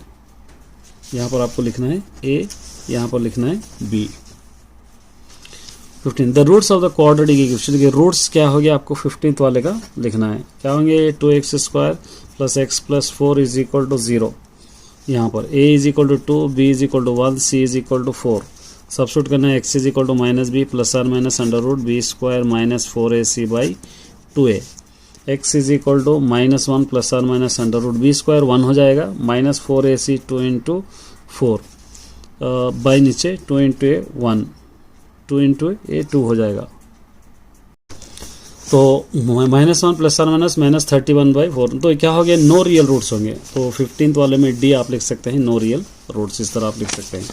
यहाँ पर आपको लिखना है ए, यहाँ पर लिखना है B. 15 the roots of the quadratic equation के रूट्स क्या हो गया आपको 15th वाले का लिखना है। क्या होंगे 2x² + x + 4 = 0। यहाँ पर a = 2, b = 1, c = 4। सब्स्टिट्यूट करना है x = -b ± √b² - 4ac/2a। x = -1 ± √b² 1 हो जाएगा, -4ac 2 × 4 बाई नीचे 2 × a 1, 2 × a 2 हो जाएगा। तो -1 ± -31/4 तो क्या हो गया, नो रियल रूट्स होंगे। तो 15th वाले में डी आप लिख सकते हैं, नो रियल रूट्स, इस तरह आप लिख सकते हैं।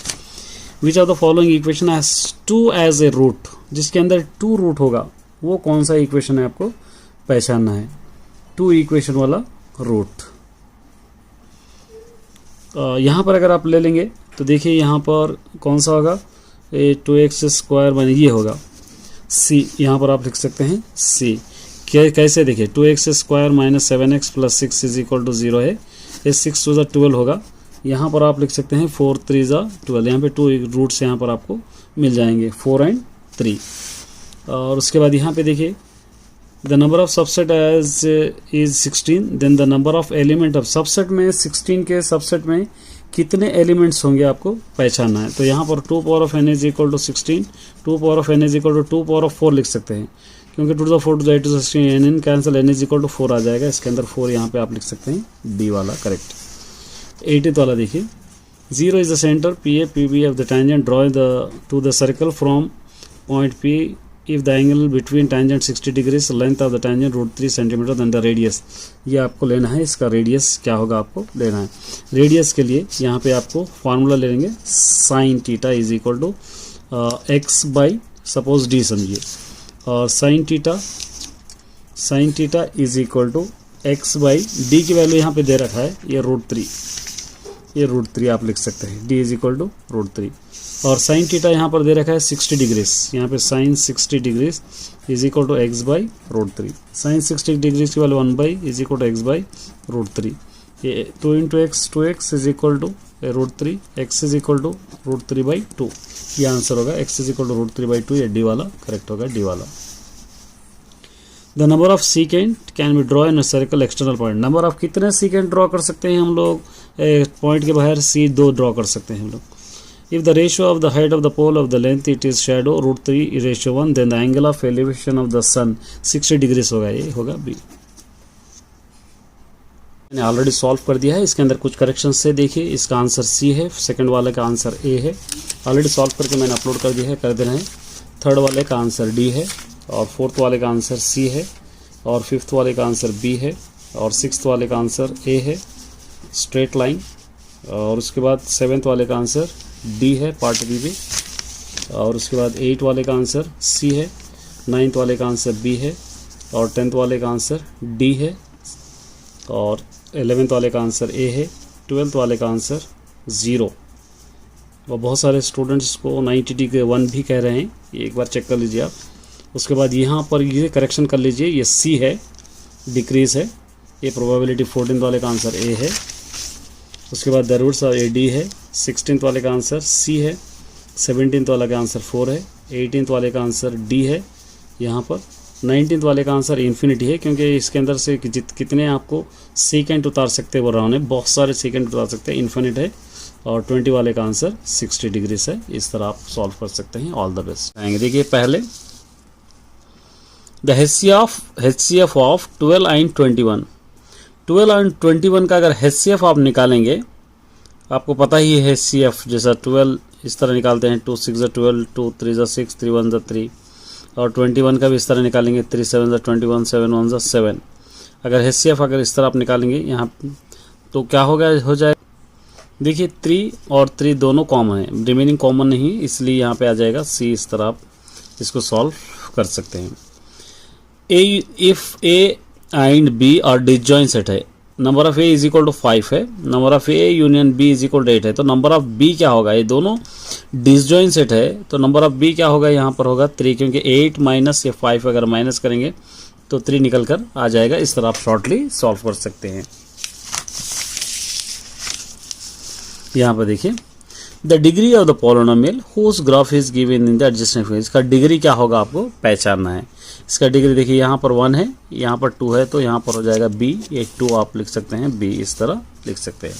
Which of the following equation has 2 as a root, जिसके अंदर 2 रूट होगा वो कौन सा इक्वेशन है आपको पहचानना है। 2 इक्वेशन वाला रूट यहाँ पर अगर आप ले लेंगे तो देखिए यहाँ पर कौन सा होगा, 2x² ये होगा c, यहाँ पर आप लिख सकते हैं c। कैसे देखिए 2x² - 7x + 6 = 0 है, ये 6 to the 12 होगा। यहाँ पर आप लिख सकते हैं 4 3 12, यहाँ पे 2 रूट्स यहाँ पर आपको मिल जाएंगे 4 और 3। और उसके बाद यहाँ पे देखिए the number of subset is 16, then the number of element of subset में 16 के सबसेट में कितने एलिमेंट्स होंगे आपको पहचानना है। तो यहाँ पर 2 power n = 16, 2 power n = 2 power 4 लिख सकते हैं, क्योंकि 2 to the 4 to the 8 to the 16 n cancel, n = 4 आ जाएगा। इसके अंदर 4 यहाँ पे आप लिख सकते हैं, डी वाला करेक्ट। 80th वाला देखिए 0 is the centre PA PB of the tangent, draw two the circle from point P if the angle between tangent 60 degrees, length of the tangent √3 cm, then the radius। ये आपको लेना है, इसका रेडियस क्या होगा आपको लेना है। रेडियस के लिए यहाँ पे आपको फार्मूला ले लेंगे sin θ = x by suppose d समझिए, और sin θ = x बाई d की वैल्यू यहाँ पे दे रखा है ये √3, ये √3 आप लिख सकते हैं, d = √3। और sin θ यहाँ पर दे रखा है 60 डिग्रीज, यहाँ पे sin 60 degrees = x by √3। sin 60 degrees की वैल्यू 1 बाई = x बाई √3। ये 2 × x 2x = √3, x = √3/2। ये आंसर होगा, x = √3/2, ये डी वाला करेक्ट होगा, डी वाला। The number of secant can be draw in circle external point, number of कितने सीकेंट ड्रॉ कर सकते हैं हम लोग पॉइंट के बाहर, C2 ड्रॉ कर सकते हैं हम लोग। If the ratio of the height of the pole of the length it is shadow √3/1, then the angle of elevation of the sun 60 degrees होगा, ये होगा बी। मैंने ऑलरेडी सॉल्व कर दिया है, इसके अंदर कुछ करेक्शन से देखिए, इसका आंसर सी है, सेकंड वाले का आंसर ए है, ऑलरेडी सॉल्व करके मैंने अपलोड कर दिया है, कर देना है। थर्ड वाले का आंसर डी है, और फोर्थ वाले का आंसर सी है, और फिफ्थ वाले का आंसर बी है, और सिक्स्थ वाले का आंसर ए है स्ट्रेट लाइन, और उसके बाद सेवेंथ वाले का आंसर डी है पार्ट बी में, और उसके बाद 8 वाले का आंसर सी है, 9th वाले का आंसर बी है, और 10th वाले का आंसर डी है, और 11th वाले का आंसर ए है, 12th वाले का आंसर 0। और बहुत सारे स्टूडेंट्स को 90 के 1 भी कह रहे हैं, ये एक बार चेक कर लीजिए आप। उसके बाद यहाँ पर ये करेक्शन कर लीजिए, ये सी है, डिक्रीज है, ये प्रोबेबिलिटी 14th वाले का आंसर ए है। उसके बाद the roots of a D है, 16th वाले का आंसर सी है, 17th वाले का आंसर 4 है, 18th वाले का आंसर डी है यहाँ पर, 19th वाले का आंसर इन्फिनिटी है, क्योंकि इसके अंदर से कितने आपको सेकेंड उतार सकते हैं वो राउंड है, बहुत सारे सेकेंड उतार सकते हैं, इन्फिनिट है। और 20 वाले का आंसर 60 डिग्री है। इस तरह आप सॉल्व कर सकते हैं। All the best. देखिए पहले the HCF of 12 and 21, 12 and 21 का अगर HCF आप निकालेंगे, आपको पता ही है HCF जैसा 12 इस तरह निकालते हैं, 2 6 12, 2 3 6, 3 1 3, और 21 का भी इस तरह निकालेंगे, 3 7 21, 7 1 7। अगर HCF अगर इस तरह आप निकालेंगे यहाँ तो क्या हो जाए, देखिए 3 और 3 दोनों कॉमन है, रिमेनिंग कॉमन नहीं, इसलिए यहाँ पे आ जाएगा C। इस तरह आप इसको सॉल्व कर सकते हैं। इफ A एंड B और डिसजॉइंट सेट है, number of A is equal to 5 है, number of A union B is equal to 8 है, तो नंबर ऑफ B क्या होगा, ये दोनों डिसजॉइंट सेट है, तो नंबर ऑफ B क्या होगा, यहाँ पर होगा 3, क्योंकि 8 माइनस ये 5 अगर माइनस करेंगे तो 3 निकल कर आ जाएगा। इस तरह आप शॉर्टली सॉल्व कर सकते हैं। यहाँ पर देखिए, the degree of the polynomial whose graph is given in the adjacent figure. इसका डिग्री क्या होगा आपको पहचानना है। इसका डिग्री देखिए, यहाँ पर 1 है, यहाँ पर 2 है, तो यहाँ पर हो जाएगा b, ये 2 आप लिख सकते हैं b, इस तरह लिख सकते हैं।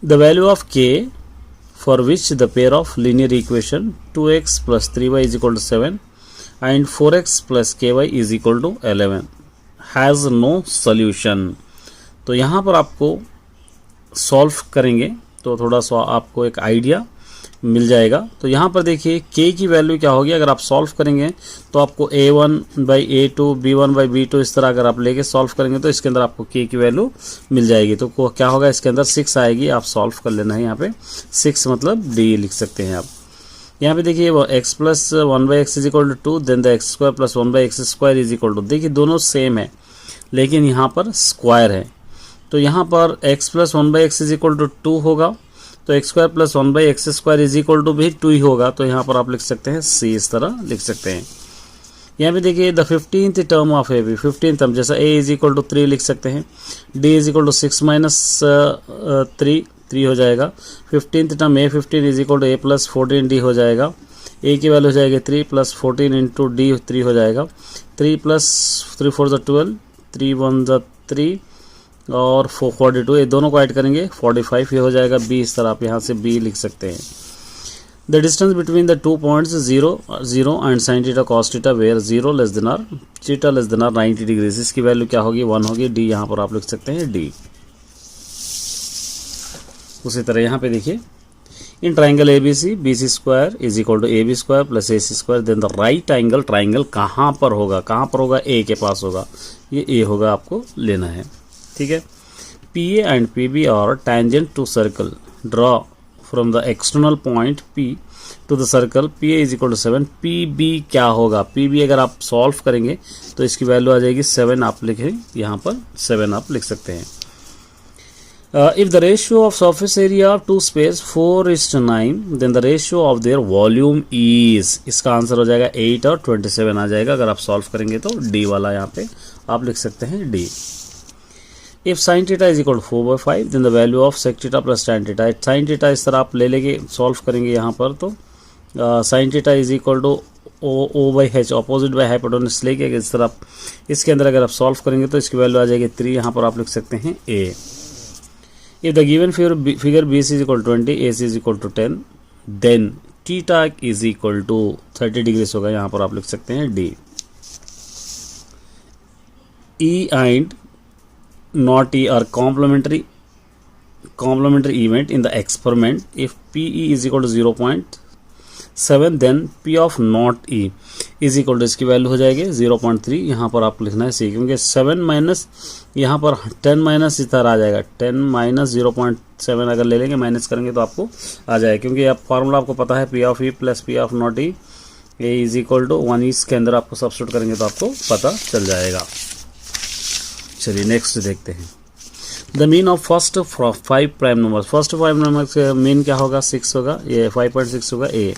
The value of k for which the pair of linear equation 2x + 3y = 7 and 4x + ky = 11 has no solution. तो यहाँ पर आपको सॉल्व करेंगे तो थोड़ा सा आपको एक आइडिया मिल जाएगा। तो यहाँ पर देखिए k की वैल्यू क्या होगी, अगर आप सॉल्व करेंगे तो आपको a1/a2 b1/b2 इस तरह अगर आप लेके सॉल्व करेंगे तो इसके अंदर आपको k की वैल्यू मिल जाएगी। तो क्या होगा, इसके अंदर 6 आएगी। आप सॉल्व कर लेना है, यहाँ पे 6 मतलब d लिख सकते हैं आप। यहाँ पे देखिए x + 1/x = 2, then the x² + 1/x² = देखिए दोनों सेम है, लेकिन यहाँ पर स्क्वायर है। तो यहाँ पर x + 1/x = 2 होगा, तो x² + 1/x² = भी 2 ही होगा। तो यहाँ पर आप लिख सकते हैं c, इस तरह लिख सकते हैं। यहाँ पे देखिए the 15th term of a, 15th term जैसा a = 3 लिख सकते हैं, d = 6 - 3 हो जाएगा। 15th term a15 = a + 14d हो जाएगा। a की वैल्यू हो जाएगी 3 + 14 × d 3 हो जाएगा। 3 + 3 4 12, 3 1 3 और 42, ये दोनों को ऐड करेंगे 45, ये हो जाएगा b। इस तरह आप यहाँ से b लिख सकते हैं। The distance between the 2 points 0 and sin θ cos θ where 0 < θ 90 degrees. इसकी वैल्यू क्या होगी, 1 होगी। d यहाँ पर आप लिख सकते हैं d। उसी तरह यहाँ पे देखिए, in triangle ABC BC² = AB² + AC², then the right angle triangle कहाँ पर होगा, a के पास होगा, ये a होगा, आपको लेना है। ठीक है। PA and PB are tangent to circle. Draw from the external point P to the circle. PA = 7. PB क्या होगा, PB अगर आप सॉल्व करेंगे तो इसकी वैल्यू आ जाएगी 7, आप लिखें यहाँ पर 7 आप लिख सकते हैं। If the ratio of surface area of two space 4:9, then the ratio of their volume is, इसका आंसर हो जाएगा 8 और 27 आ जाएगा। अगर आप सॉल्व करेंगे तो D वाला यहाँ पे आप लिख सकते हैं D। If sin θ = 4/5, then the value of sec θ + tan θ। sin θ इस तरह आप ले लेंगे, सॉल्व करेंगे यहाँ पर तो sin θ = O/H, opposite bye hypotenuse लेके इस तरह आप इसके अंदर अगर आप सॉल्व करेंगे तो इसकी वैल्यू आ जाएगी 3, यहाँ पर आप लिख सकते हैं A। If the given figure BC = 20, AC = 10, then θ = 30 degrees होगा, यहाँ पर आप लिख सकते हैं D। E and not E are complementary event in the experiment. If PE is equal to 0.7, then P of not E is equal to, इसकी वैल्यू हो जाएगी 0.3। यहाँ पर आपको लिखना है C, क्योंकि 7 माइनस यहाँ पर 10 माइनस इस तरह आ जाएगा। 10 माइनस 0.7 अगर ले लेंगे, माइनस करेंगे तो आपको आ जाएगा, क्योंकि आप फार्मूला आपको पता है P of E + P of not E A = 1 इसके अंदर आपको सब्स्टिट्यूट करेंगे तो आपको पता चल जाएगा। चलिए नेक्स्ट देखते हैं। The mean of first 5 prime number, first 5 number का मीन क्या होगा, 6 होगा, ये 5.6 होगा A।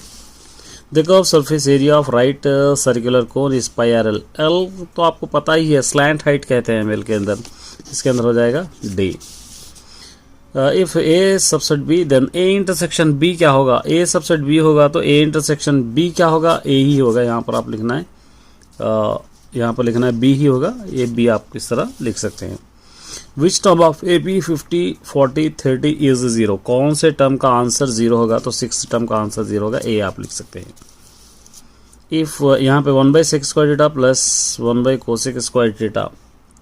The curve surface area of right circular cone is pi r l। L तो आपको पता ही है, स्लैंट हाइट कहते हैं मेल के अंदर, इसके अंदर हो जाएगा D। If A subset B, then A intersection B क्या होगा, A सबसेट B होगा तो A इंटरसेक्शन B क्या होगा, A ही होगा। यहाँ पर आप लिखना है, यहाँ पर लिखना है B ही होगा, ये B आप इस तरह लिख सकते हैं। Which term of AP 50 40 30 is 0, कौन से टर्म का आंसर 0 होगा, तो 6 टर्म का आंसर 0 होगा, A आप लिख सकते हैं। इफ यहाँ पे 1/sec² θ + 1/cosec² θ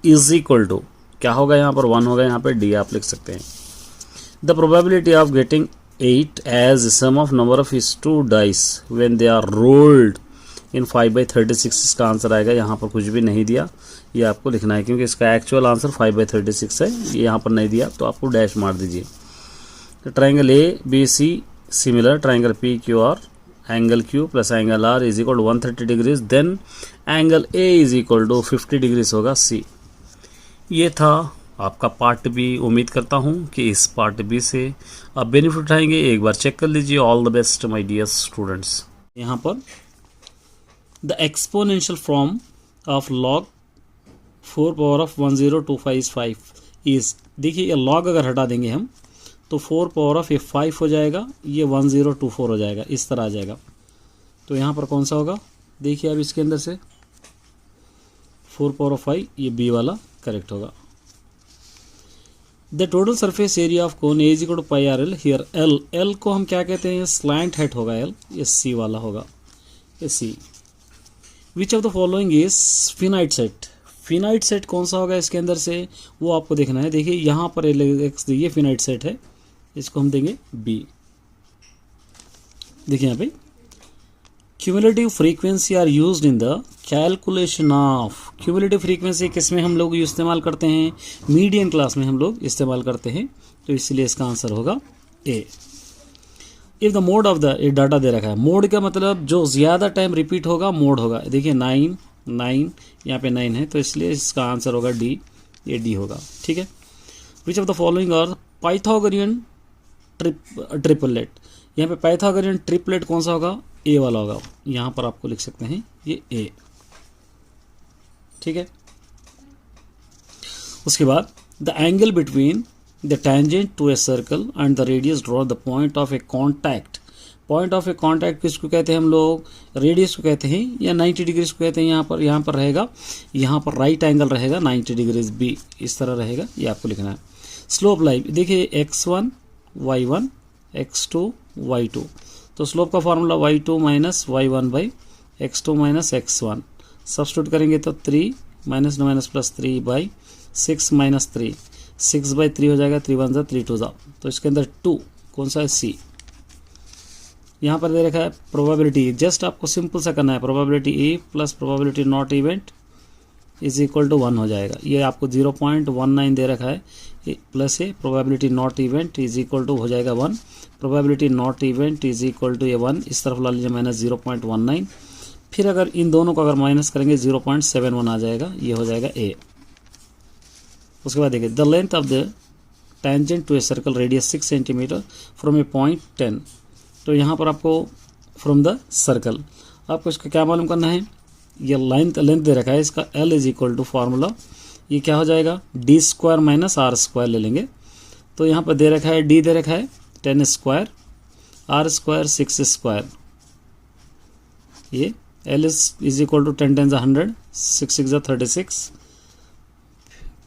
is equal to क्या होगा, यहाँ पर 1 होगा, यहाँ पे D आप लिख सकते हैं। The probability of getting 8 as sum of number of screw dice when they are rolled in 5/36, इसका आंसर आएगा। यहाँ पर कुछ भी नहीं दिया, ये आपको लिखना है, क्योंकि इसका एक्चुअल आंसर 5/36 है, ये यहाँ पर नहीं दिया तो आपको डैश मार दीजिए। तो triangle ABC similar triangle PQR, angle Q + angle R = 130 degrees, then angle A = 50 degrees होगा C। ये था आपका पार्ट बी। उम्मीद करता हूँ कि इस पार्ट बी से आप बेनिफिट उठाएंगे, एक बार चेक कर लीजिए। All the best my dear students. यहाँ पर the exponential form of log 4 power of 1025 is, देखिए ये लॉग अगर हटा देंगे हम तो 4 पावर ऑफ ये 5 हो जाएगा, ये 1024 हो जाएगा, इस तरह आ जाएगा। तो यहाँ पर कौन सा होगा, देखिए अब इसके अंदर से 4 पावर ऑफ 5, ये बी वाला करेक्ट होगा। The total surface area of cone A is equal to pi R L, here L, L को हम क्या कहते हैं, स्लैंट हेड होगा एल, ये सी वाला होगा, ये C. Which of the following is finite set, finite set कौन सा होगा इसके अंदर से, वो आपको देखना है। देखिए यहाँ पर एक्स ये फिनाइट सेट है, इसको हम देंगे बी। देखिए यहाँ पे cumulative frequency are used in the calculation of, cumulative frequency किस में हम लोग इस्तेमाल करते हैं, मीडियन क्लास में हम लोग इस्तेमाल करते हैं, तो इसलिए इसका आंसर होगा A. If the mode of the, ये डाटा दे रखा है, मोड का मतलब जो ज़्यादा टाइम रिपीट होगा मोड होगा। देखिए 9 9 यहाँ पे 9 है, तो इसलिए इसका आंसर होगा डी, ये डी होगा, ठीक है। Which of the following are Pythagorean triplet, यहाँ पे पाइथागोरियन ट्रिपलेट कौन सा होगा, ए वाला होगा, यहाँ पर आपको लिख सकते हैं ये ए, ठीक है। उसके बाद the angle between the tangent to a circle and the radius draw the point of a contact, point of a contact किसको कहते हैं हम लोग, रेडियस को कहते हैं, या 90 डिग्रीज को कहते हैं। यहाँ पर रहेगा, यहाँ पर राइट एंगल रहेगा 90 डिग्रीज, बी इस तरह रहेगा, ये आपको लिखना है। स्लोप लाइन देखिए x1 y1 x2 y2, तो स्लोप का formula y2 minus y1 by x2 minus x1, substitute करेंगे तो 3 minus minus plus 3 by 6 minus 3, 6 by 3 हो जाएगा, 3 1 जा 3 2 जा, तो इसके अंदर 2 कौन सा है, सी। यहाँ पर दे रखा है प्रोबेबिलिटी, जस्ट आपको सिंपल सा करना है, probability A plus probability not event is equal to 1 हो जाएगा। ये आपको 0.19 दे रखा है, plus A probability not event is equal to हो जाएगा 1, probability not event is equal to ये 1, इस तरफ ला लीजिए माइनस 0.19, फिर अगर इन दोनों को अगर माइनस करेंगे 0.71 आ जाएगा, ये हो जाएगा ए। उसके बाद देखिए the length of the tangent to a circle radius 6 centimetre from a point 10, तो यहाँ पर आपको फ्रॉम द सर्कल आपको इसका क्या मालूम करना है, ये लेंथ दे रखा है इसका, L is equal to formula ये क्या हो जाएगा, D square minus R square ले लेंगे। तो यहाँ पर दे रखा है डी दे रखा है 10 स्क्वायर, आर स्क्वायर 6 स्क्वायर, ये L इज इक्वल टू 10 10 100, 6 6 36,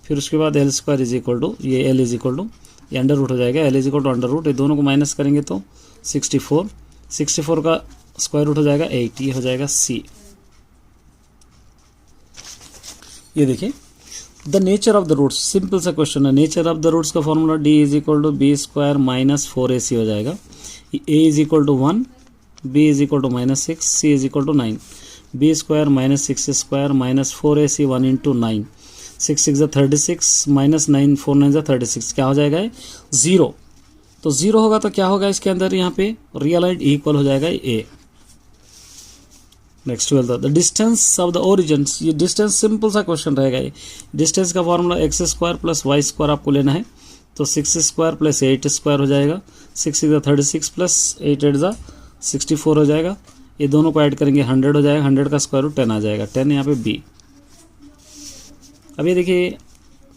फिर उसके बाद L square is equal to ये L इज इक्वल टू ये अंडर रूट हो जाएगा, L is equal to under root, ये दोनों को माइनस करेंगे तो 64, 64 का स्क्वायर रूट हो जाएगा 8, ये हो जाएगा सी। ये देखिए the nature of the roots, simple सा क्वेश्चन है, नेचर ऑफ द रूट्स का formula D is equal to B square minus 4ac हो जाएगा, A is equal to 1, B is equal to minus 6, C is equal to 9, B square minus 6 square minus 4ac 1 into 9, 6 6 जा 36 माइनस 9 4 9 जा 36, क्या हो जाएगा 0, तो 0 होगा तो क्या होगा इसके अंदर, यहाँ पे रियल एंड इक्वल हो जाएगा A. Next 12 the distance of the origin, ये डिस्टेंस सिंपल सा क्वेश्चन रहेगा, ये डिस्टेंस का formula x square plus Y square आपको लेना है, तो 6 स्क्वायर प्लस 8 स्क्वायर हो जाएगा, 6 6 36 प्लस 8 8 64 हो जाएगा, ये दोनों को ऐड करेंगे 100 हो जाएगा, 100 का स्क्वायर रूट 10 आ जाएगा, 10 यहाँ पे बी। अब ये देखिए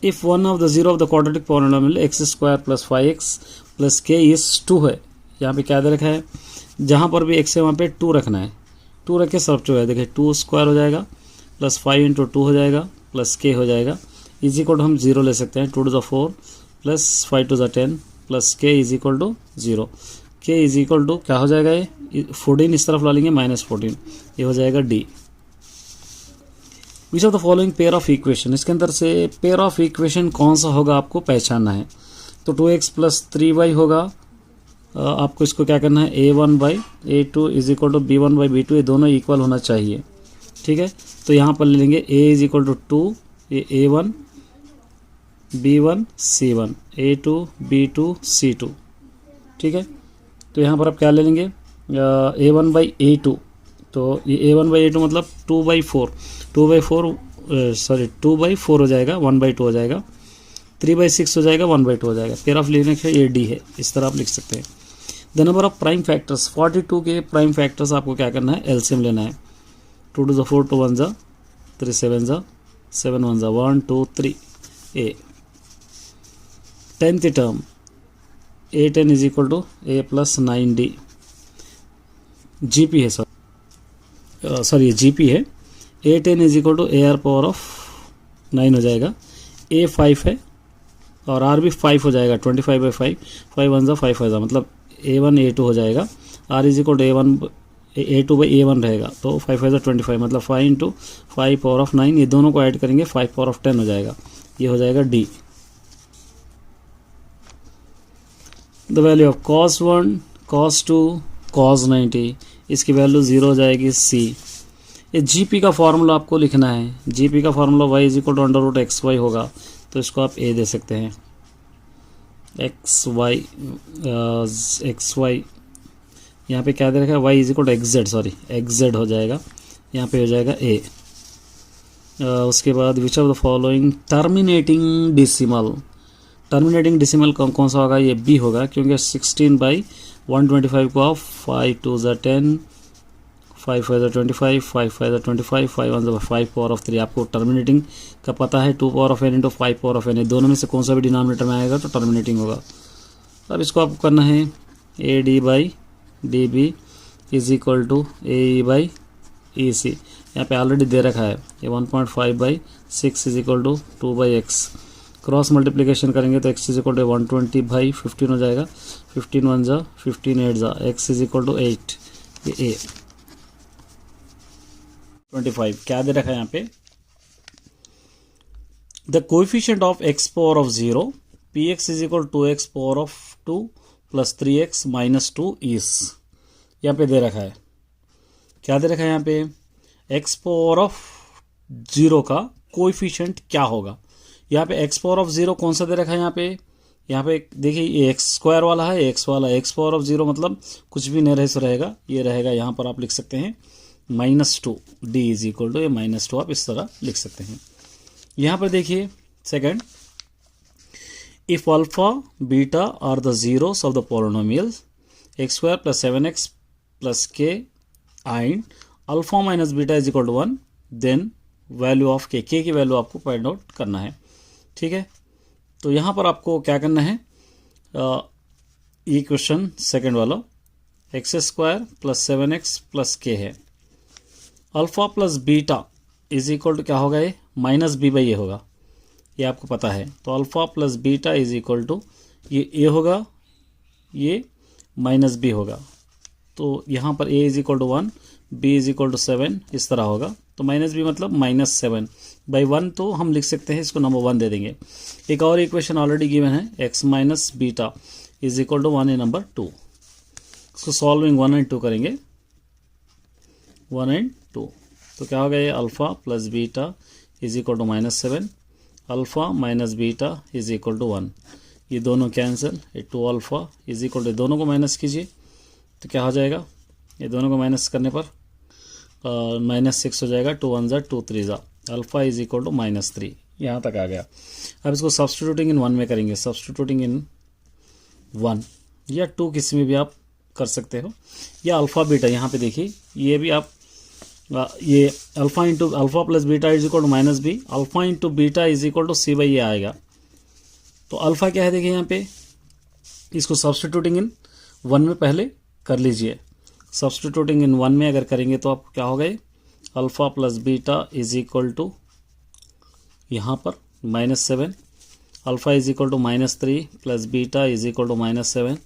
if one of the zero of the quadratic polynomial x square plus 5x plus K is 2 है, यहाँ पे क्या दे रखा है, जहाँ पर भी x है वहाँ पे 2 रखना है, 2 रख के सब जो है देखिए 2 स्क्वायर हो जाएगा प्लस 5 इंटू 2 हो जाएगा प्लस के हो जाएगा, इज इक्वल टू हम 0 ले सकते हैं, 2 to the 4 plus 5 to the 10 plus K is equal to 0, K is equal to क्या हो जाएगा, ये 14 इस तरफ ला लेंगे माइनस 14, ये हो जाएगा D. Which of the following pair of equation, इसके अंदर से पेयर ऑफ इक्वेशन कौन सा होगा आपको पहचानना है, तो 2x प्लस 3y होगा, आपको इसको क्या करना है a1 by a2 is equal to b1 by b2, ये दोनों इक्वल होना चाहिए, ठीक है। तो यहाँ पर ले लेंगे a इज इक्वल टू 2, ये a1 b1 c1 a2 b2 c2, ठीक है। तो यहाँ पर आप क्या ले लेंगे a1 बाई a2, तो ये a1 बाई a2 मतलब 2 बाई 4 2 बाई 4 हो जाएगा, 1 बाई 2 हो जाएगा, 3 बाई 6 हो जाएगा, 1 बाई 2 हो जाएगा, पेयर ऑफ लिखने के ये डी है, इस तरह आप लिख सकते हैं। The number of prime factors, 42 के प्राइम फैक्टर्स आपको क्या करना है, एलसीएम लेना है, 2 टू द 4 टू 1 जा 3 7 जा 7 1 जा 1 2 3 a 10th term a10 is equal to a plus 9d gp है सॉरी gp है a10 is equal to ar power of 9 हो जाएगा a5 है और r भी 5 हो जाएगा 25/5 5 1 जा 5 हो जाएगा मतलब a1 a2 हो जाएगा r is equal to a2 by a1 रहेगा तो 5 5 25 मतलब 5 इंटू 5 पावर ऑफ 9 ये दोनों को ऐड करेंगे 5 पावर ऑफ 10 हो जाएगा ये हो जाएगा d the value of cos 1 cos 2 cos 90 इसकी वैल्यू 0 हो जाएगी c ये जीपी का फॉर्मूला आपको लिखना है जीपी का formula y is equal to under root X Y होगा तो इसको आप a दे सकते हैं एक्स वाई यहाँ पे क्या दे रखा है y is equal to X Z हो जाएगा यहाँ पे हो जाएगा a उसके बाद which of the following terminating decimal कौन सा होगा ये b होगा क्योंकि 16/125 को आप 5 2 10 5 5 25 5 5 25 5 1 5 पावर ऑफ 3 आपको टर्मिनेटिंग का पता है 2 power of n into 5 power of n दोनों में से कौन सा भी डिनोमिनेटर में आएगा तो टर्मिनेटिंग होगा अब इसको आपको करना है AD/DB is equal to AE/EC यहाँ पे ऑलरेडी दे रखा है ये 1.5/6 is equal to 2/x cross multiplication करेंगे तो x इज इक्वल टू 120/15 हो जाएगा 15 1 जा 15 8 जा x इज इक्वल टू 8 ये a 25 क्या दे रखा है यहाँ पे the coefficient of x power of 0 px is equal to x power of 2 plus 3x minus 2 is यहाँ पे दे रखा है क्या दे रखा है यहाँ पे x पावर ऑफ 0 का कोएफिशिएंट क्या होगा यहाँ पे x पावर ऑफ 0 कौन सा दे रखा है यहाँ पे देखिए ये x स्क्वायर वाला है x वाला x पावर ऑफ 0 मतलब कुछ भी नहीं रहेगा ये रहेगा यहाँ पर आप लिख सकते हैं -2 d इज इक्वल टू ये -2 आप इस तरह लिख सकते हैं यहाँ पर देखिए second if alpha beta are the zeros of the polynomials x² + 7x + k and alpha minus beta is equal to 1 then value of k की वैल्यू आपको फाइंड आउट करना है ठीक है तो यहाँ पर आपको क्या करना है ये क्वेश्चन सेकंड वाला x² + 7x + k है alpha plus beta is equal to क्या होगा ये -b/a होगा ये आपको पता है तो alpha plus beta is equal to ये a होगा ये -b होगा तो यहाँ पर a is equal to 1 b is equal to 7 इस तरह होगा तो -b मतलब -7/1 तो हम लिख सकते हैं इसको नंबर 1 दे देंगे एक और इक्वेशन ऑलरेडी गिवन है x minus beta is equal to 1 in number 2 इसको सॉल्विंग 1 एंड 2 करेंगे 1 एंड 2 तो क्या होगा ये alpha plus beta is equal to -7 alpha minus beta is equal to 1 ये दोनों कैंसिल ये 2 अल्फा इज इक्वल टू दोनों को माइनस कीजिए तो क्या हो जाएगा ये दोनों को माइनस करने पर -6 हो जाएगा 2 1 जा 2 3 जा अल्फा इज इक्वल टू -3 यहाँ तक आ गया अब इसको सब्स्टिट्यूटिंग इन 1 में करेंगे सब्स्टिट्यूटिंग इन 1 या 2 किसी में भी आप कर सकते हो या अल्फा बीटा यहाँ पे देखिए ये भी आप ये alpha into alpha plus beta is equal to -b alpha into beta is equal to c/a आएगा तो अल्फा क्या है देखिए यहाँ पे इसको सब्स्टिट्यूटिंग इन 1 में पहले कर लीजिए सब्स्टिट्यूटिंग इन 1 में अगर करेंगे तो आपको क्या होगा ये alpha plus beta is equal to यहाँ पर -7 alpha is equal to -3 plus beta is equal to -7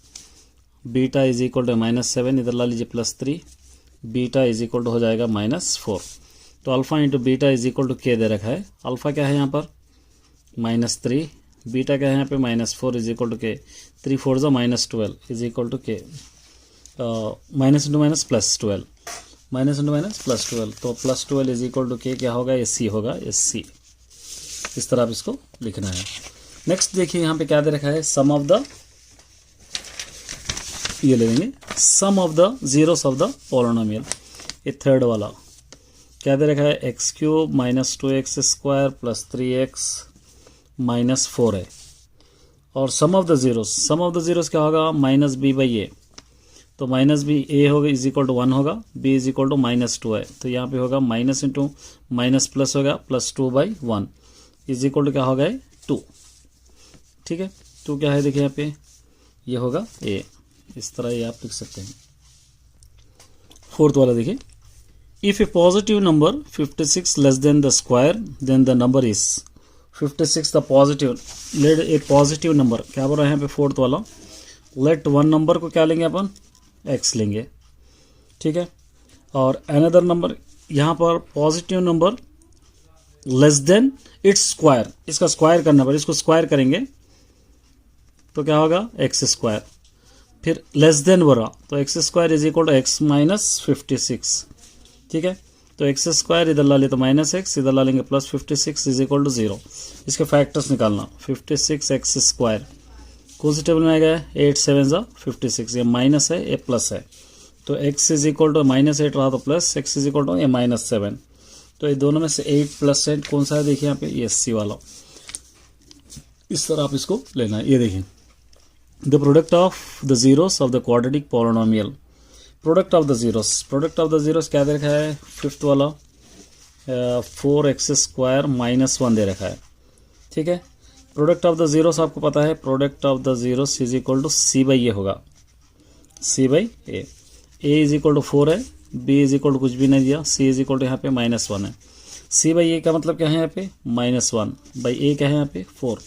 beta is equal to -7 इधर ला लीजिए +3 बीटा इज इक्वल टू हो जाएगा -4 तो alpha into beta is equal to K दे रखा है अल्फा क्या है यहाँ पर -3 बीटा क्या है यहाँ पे -4 इज इक्वल टू के 3 4 जा -12 इज इक्वल टू के minus into minus +12 minus into minus +12 तो +12 इज इक्वल टू के क्या होगा ये सी होगा ये सी इस तरह आप इसको लिखना है नेक्स्ट देखिए यहाँ पे क्या दे रखा है सम ऑफ द ये ले लेंगे sum of the zeros of the polynomial ये थर्ड वाला क्या दे रखा है x³ - 2x² + 3x - 4 है और सम ऑफ द जीरोस क्या होगा -b/a तो माइनस बी ए होगा इज इक्वल टू 1 होगा, बी इज इक्वल टू -2 है, तो यहाँ पे होगा माइनस इंटू माइनस प्लस होगा +2/1 इज इक्वल टू क्या होगा 2। ठीक है, 2 क्या है देखिए यहाँ पे, ये होगा ए। इस तरह ये आप लिख सकते हैं। फोर्थ वाला देखिए, if a positive number 56 less than the square then the number is 56 the positive, let a positive number, क्या बोल रहा है यहाँ पे फोर्थ वाला, लेट वन नंबर को क्या लेंगे अपन, एक्स लेंगे। ठीक है, और अनदर नंबर यहाँ पर positive number less than its square, इसका स्क्वायर करना पड़ेगा, इसको स्क्वायर करेंगे तो क्या होगा एक्स स्क्वायर, फिर लेस देन बोल रहा तो X square is equal to X minus 56। ठीक है, तो एक्स स्क्वायर इधर ला ले तो -x, इधर ला लेंगे +56 इज इक्वल टू 0। इसके फैक्टर्स निकालना, 56 एक्स स्क्वायर कौन सी टेबल में आएगा, 8 7 ज़ा 56, ये माइनस है ये प्लस है, तो x इज इक्वल टू -8 रहा तो plus, x is equal to ये -7, तो ये दोनों में से 8 + 8 कौन सा है देखिए यहाँ पे, ये सी वाला। इस तरह आप इसको लेना है। ये देखिए, the product of the zeros of the quadratic polynomial, product of the zeros क्या दे रखा है, फिफ्थ वाला 4x² -1 दे रखा है। ठीक है, प्रोडक्ट ऑफ द जीरोस आपको पता है, product of the zeros is equal to c/a होगा, c/a, a is equal to 4 है, b इज इक्वल टू कुछ भी नहीं दिया, c इज इक्वल टू यहाँ पे -1 है, c/a का मतलब क्या है यहाँ पे -1/a क्या है यहाँ पे 4,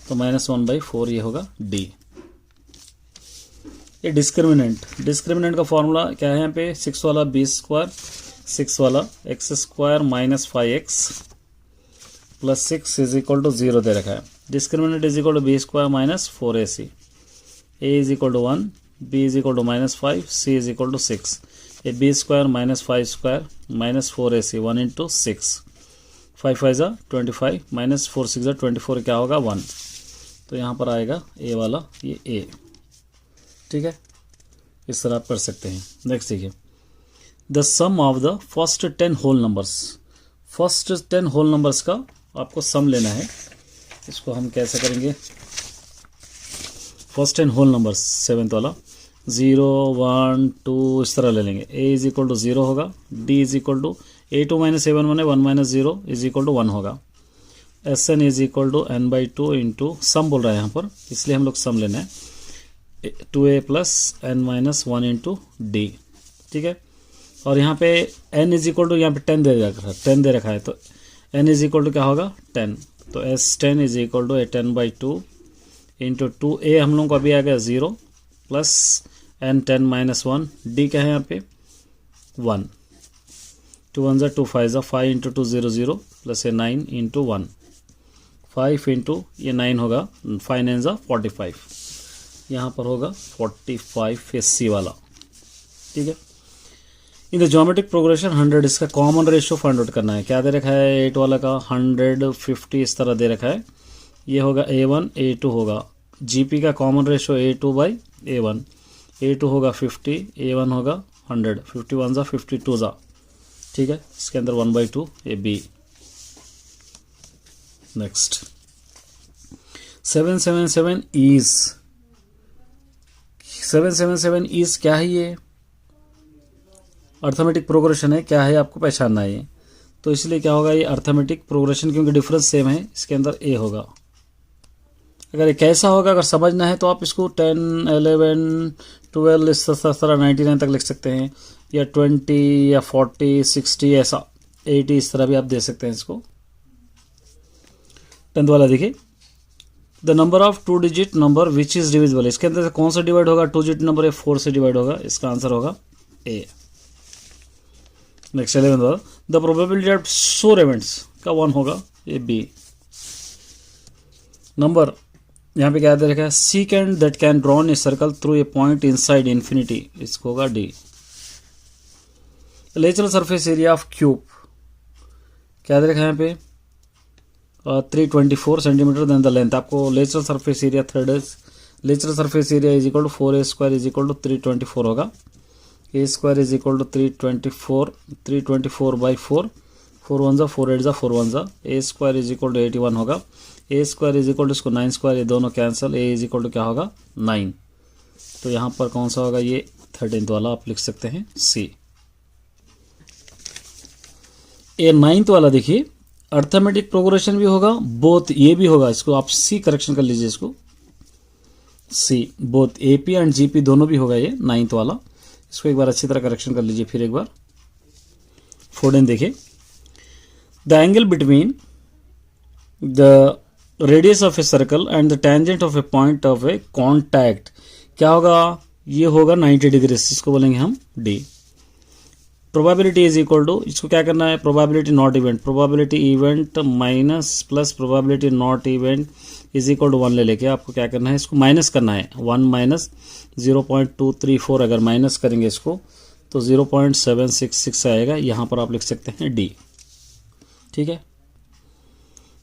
तो -1/4 ये होगा d। ये डिस्क्रिमिनेंट का फॉर्मूला क्या है यहाँ पे, 6 वाला b² 6 वाला x² -5x + 6 is equal to 0 दे रखा है। Discriminant is equal to b² -4ac, a is equal to 1, b is equal to -5, c is equal to 6। ये b² -5² -4ac 1 × 6, 5 5 ज़ा 25 -4 6 ज़ा 24 क्या होगा 1, तो यहाँ पर आएगा a वाला, ये a। ठीक है, इस तरह आप कर सकते हैं। नेक्स्ट देखिए, the sum of the first 10 whole numbers, first 10 whole numbers का आपको सम लेना है। इसको हम कैसे करेंगे, फर्स्ट 10 होल नंबर्स 7th वाला 0 1 2 इस तरह ले लेंगे। a इज इक्वल टू 0 होगा, d is equal to a2 - a1 1 1 0 is equal to 1 होगा, sn is equal to n/2 into sum बोल रहा है यहाँ पर, इसलिए हम लोग सम लेना है 2a + n - 1 इंटू d। ठीक है, और यहाँ पे n इज इक्वल टू यहाँ पे 10 दे रखा है, तो n इज इक्वल टू क्या होगा 10, तो s10 is equal to 10/2 into 2a हम लोग को अभी आ गया 0 + n 10 - 1, d क्या है यहाँ पे 1, 2 1 = 2 5 ज़ा 5 × 2 0 0 + ये 9 इंटू 1, 5 इंटू ये 9 होगा, 5 9 ज़ा 45, यहाँ पर होगा 45 सी वाला। ठीक है, इन द ज्योमेट्रिक प्रोग्रेशन 100, इसका कॉमन रेशियो फाइंड आउट करना है। क्या दे रखा है 8 वाला का 100 50 इस तरह दे रखा है, ये होगा a1 a2 होगा, gp का कॉमन रेशियो a2/a1, a2 होगा 50, a1 होगा 100, 51 ज़ा 52 ज़ा। ठीक है, इसके अंदर 1/2 ये b। नेक्स्ट 777 इज क्या है, ये अर्थमेटिक प्रोग्रेशन है, क्या है आपको पहचानना है ये, तो इसलिए क्या होगा ये अर्थमेटिक प्रोग्रेशन, क्योंकि डिफरेंस सेम है, इसके अंदर a होगा। अगर ये कैसा होगा अगर समझना है तो आप इसको 10 11 12 इस तरह 99 तक लिख सकते हैं, या 20 या 40 60 ऐसा 80 इस तरह भी आप दे सकते हैं इसको। 10th वाला देखिए, the number of 2 digit number which is divisible, इसके अंदर से कौन सा डिवाइड होगा, 2 डिजिट नंबर है 4 से डिवाइड होगा, इसका आंसर होगा a। नेक्स्ट 11th वाला, the probability of sure events का 1 होगा, ये b। नंबर यहाँ पे क्या दे रखा है, secant that can drawn a circle through a point inside infinity, इसको होगा d। Lateral surface area of cube क्या दे रखा है यहाँ पे 324 सेंटीमीटर देन द लेंथ, आपको lateral surface area lateral surface area is equal to 4a² is equal to 324 होगा, a² इज इक्वल टू 324/4, 4 1 ज़ा 4 8 ज़ा 4 1 ज़ा, a² इज इक्वल टू 81 होगा, a² इज इक्वल टू इसको 9², ये दोनों cancel, a is equal to क्या होगा 9, तो यहाँ पर कौन सा होगा ये 13th वाला आप लिख सकते हैं सी। ये 9th वाला देखिए, अर्थमेटिक प्रोग्रेशन भी होगा, बोथ ये भी होगा, इसको आप सी करेक्शन कर लीजिए, इसको सी, बोथ एपी एंड जीपी दोनों भी होगा ये 9th वाला। इसको एक बार अच्छी तरह करेक्शन कर लीजिए फिर एक बार। 14 देखिए, the angle between the radius of a circle and the tangent of a point of a contact क्या होगा, ये होगा 90 डिग्री, इसको बोलेंगे हम D. Probability is equal to, इसको क्या करना है, probability not event, probability event minus plus probability not event is equal to 1 ले लेके आपको क्या करना है, इसको माइनस करना है। 1 माइनस 0.234 अगर माइनस करेंगे इसको तो 0.766 आएगा, यहाँ पर आप लिख सकते हैं डी। ठीक है।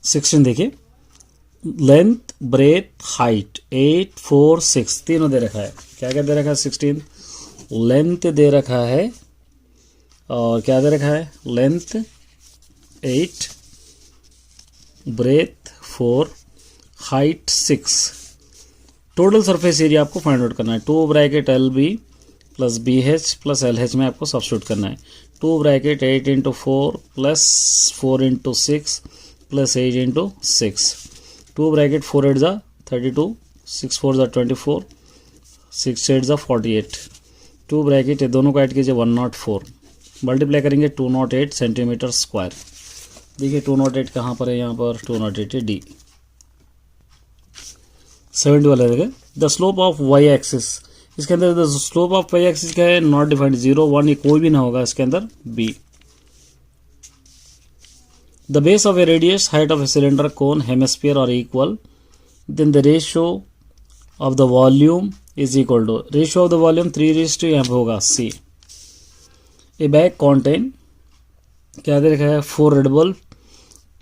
16 देखिए, लेंथ ब्रेथ हाइट 8 4 6 तीनों दे रखा है। क्या क्या दे रखा है, 16 लेंथ दे रखा है और क्या दे रखा है, length 8, breadth 4, height 6। Total surface area आपको फाइंड आउट करना है। 2 bracket L B plus B H plus L H में आपको सब्स्टिट्यूट करना है। 2 bracket 8 into 4 plus 4 into 6 plus 8 into 6। 2 bracket 4 8 जा 32, 6 4 जा 24, 6 8 जा 48। 2 ब्रैकेट ये दोनों को ऐड कीजिए 104, मल्टीप्लाई करेंगे 208 सेंटीमीटर स्क्वायर। देखिए 208 कहाँ पर है, यहाँ पर 208 है डी। 70 वाला देखिए, the slope of Y axis, इसके अंदर the slope of Y axis क्या है, नॉट डिफाइंड, 0 1 ये कोई भी ना होगा इसके अंदर, B. The base of a radius height of a cylinder cone hemisphere और equal, then the ratio of the volume is equal to, ratio of the volume 3:, यहाँ पे होगा सी। ए बैग कॉन्टेन क्या दे रखा है, 4 red ball,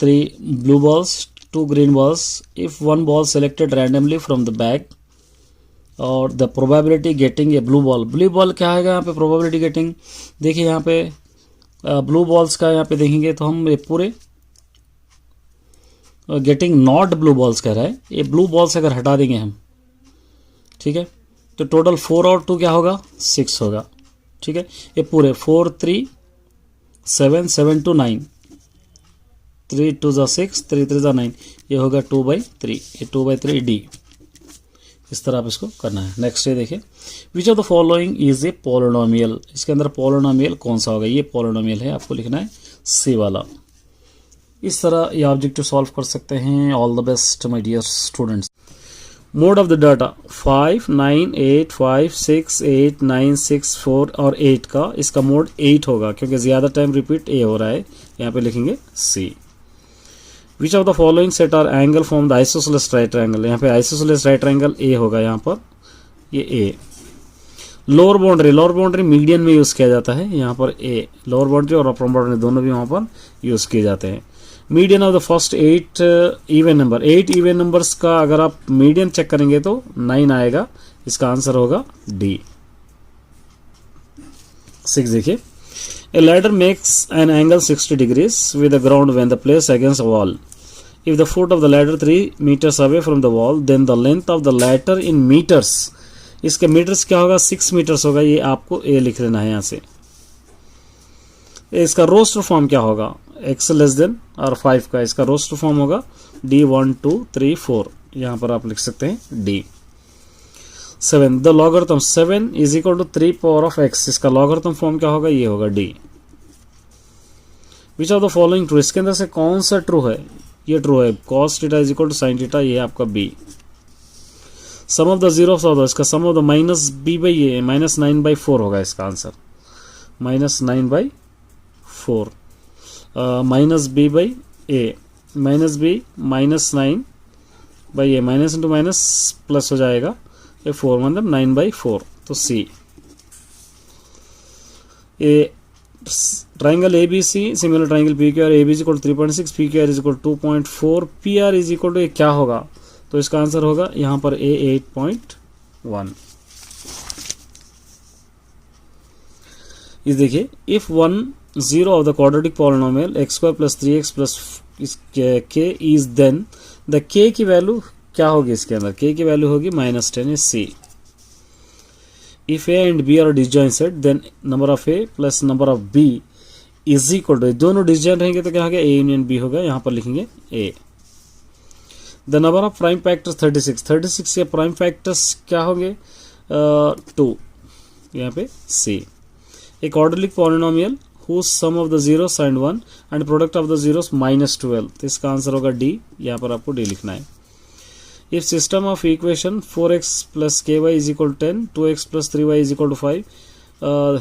3 blue balls, 2 green balls. If 1 ball selected randomly from the bag और the probability getting a blue ball, blue ball क्या आएगा यहाँ पे, प्रोबेबिलिटी गेटिंग। देखिए यहाँ पे ब्लू बॉल्स का यहाँ पे देखेंगे तो हम ये पूरे गेटिंग नॉट ब्लू बॉल्स कह रहा है, ये ब्लू बॉल्स अगर हटा देंगे हम, ठीक है, तो टोटल 4 और 2 क्या होगा, 6 होगा। ठीक है, ये पूरे 4 3 7 7 2 9, 3 2 जा 6, 3 3 जा 9, ये होगा 2/3, ये 2/3 डी। इस तरह आप इसको करना है। नेक्स्ट ये देखिए, which of the following is a polynomial, इसके अंदर पॉलिनोमियल कौन सा होगा, ये पॉलिनोमियल है, आपको लिखना है सी वाला। इस तरह ये ऑब्जेक्टिव सॉल्व कर सकते हैं। All the best my dear students. Mode of the data 5 9 8 5 6 8 9 6 4 और 8 का, इसका मोड 8 होगा क्योंकि ज़्यादा टाइम रिपीट ए हो रहा है, यहाँ पे लिखेंगे C. Which of the following set are angle from the isosceles right triangle, यहाँ पे आइसोसेलेस राइट ट्रायंगल ए होगा, यहाँ पर ये ए। लोअर बाउंड्री मीडियन में यूज़ किया जाता है, यहाँ पर ए लोअर बाउंड्री और अपर बाउंड्री दोनों भी वहाँ पर यूज़ किए जाते हैं। Median of the first 8 even number, 8 even numbers का अगर आप मीडियन चेक करेंगे तो 9 आएगा, इसका आंसर होगा डी। 6 देखिए, ए ladder makes an angle 60 degrees with the ground when the placed against a wall. If the foot of the ladder 3 meters away from the wall, then the length of the ladder in meters, इसके मीटर्स क्या होगा, 6 मीटर्स होगा, ये आपको ए लिख लेना है यहाँ से। इसका रोस्टर फॉर्म क्या होगा, x लेस देन और 5 का, इसका रोस्टर फॉर्म होगा d 1 2 3 4, यहाँ पर आप लिख सकते हैं d। 7 the logarithm 7 is equal to 3 power of x, इसका लॉगरिथम फॉर्म क्या होगा, ये होगा d। Which of the following true, इसके अंदर से कौन सा ट्रू है, ये ट्रू है, cos theta is equal to sin theta, ये आपका b। Sum of the zero of इसका sum of the minus b by A, -9/4 होगा इसका answer, -9/4, minus B by A, minus B -9 by A, minus into minus plus हो जाएगा, ये 4 मतलब 9/4, तो C. A triangle A B C similar triangle P Q R, A B is equal 3.6, P Q R is equal 2.4, P R is equal to ये क्या होगा, तो इसका आंसर होगा यहाँ पर ए 8.1। इस देखिए, if 0 of the quadratic polynomial x² plus 3x plus k is then the k की वैल्यू क्या होगी, इसके अंदर k की वैल्यू होगी -10 is c। If A and B are disjoint set then number of A plus number of B is equal to, दोनों डिसजॉइंट रहेंगे तो क्या होगा, ए यूनियन बी होगा, यहाँ पर लिखेंगे A. The number of prime factors 36 के प्राइम फैक्टर्स क्या होंगे, 2, यहाँ पे सी। A quadratic polynomial whose sum of the zeros and 1 and product of the zeros -12, तो इसका आंसर होगा डी, यहाँ पर आपको डी लिखना है। If system of equation 4x plus ky is equal to 10, 2x plus 3y is equal to 5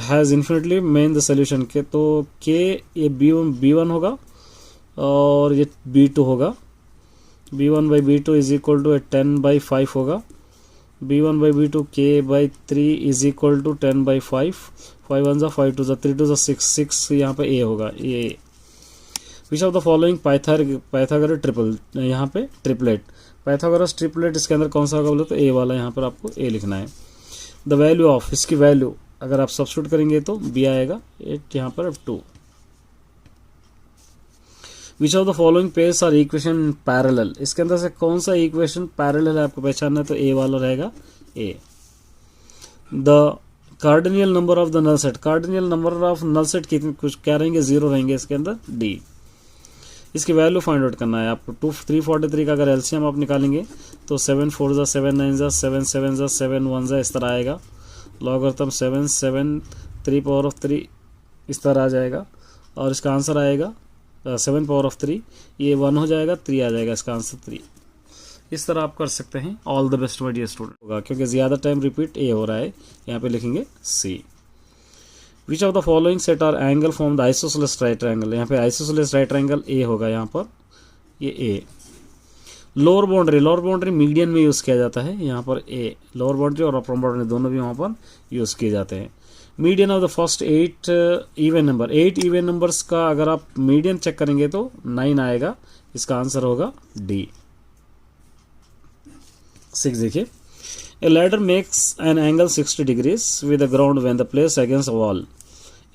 has infinitely main the solution के, तो k ये b1 होगा और ये b2 होगा, b1 by b2 is equal to 10/5 होगा, b1 by b2 k/3 is equal to 10/5, 5 1 5 2 3 2 6 यहाँ पे a होगा, ये। विच of the following Pythagoras triple, यहाँ पे ट्रिपलेट, पाइथागोरस ट्रिपलेट इसके अंदर कौन सा होगा बोले तो a वाला, यहाँ पर आपको a लिखना है। द वैल्यू ऑफ, इसकी वैल्यू अगर आप सब्स्टिट्यूट करेंगे तो b आएगा, 8 यहाँ पर 2। Which of the following pairs are equation parallel, इसके अंदर से कौन सा इक्वेशन पैरेलल है आपको पहचानना है, तो ए वाला रहेगा A. The cardinal number of the null set, cardinal number of null set कितने, कुछ क्या रहेंगे, 0 रहेंगे इसके अंदर, डी। इसकी वैल्यू फाइंड आउट करना है आपको। 343 का अगर एलसीएम आप निकालेंगे तो 7 4 जा 7 9 जा 7 7 जा 7 1 जा इस तरह आएगा, लॉगरिथम 7 7 3 पावर ऑफ 3 इस तरह आ जाएगा, और इसका आंसर आएगा 7 पावर ऑफ 3, ये 1 हो जाएगा, 3 आ जाएगा, इसका आंसर 3। इस तरह आप कर सकते हैं। All the best my dear student होगा, क्योंकि ज़्यादा टाइम रिपीट ए हो रहा है, यहाँ पे लिखेंगे C. Which of the following set are angle from the isosceles right triangle, यहाँ पे आइसोसेलेस राइट ट्रायंगल ए होगा, यहाँ पर ये ए। लोअर बाउंड्री मीडियन में यूज़ किया जाता है, यहाँ पर ए, लोअर बाउंड्री और अपर बाउंड्री दोनों भी वहाँ पर यूज़ किए जाते हैं। Median of the first 8 even number, 8 even numbers का अगर आप मीडियन चेक करेंगे तो 9 आएगा, इसका आंसर होगा डी। 6 देखिए, ए ladder makes an angle 60 degrees with the ground when the placed against a wall.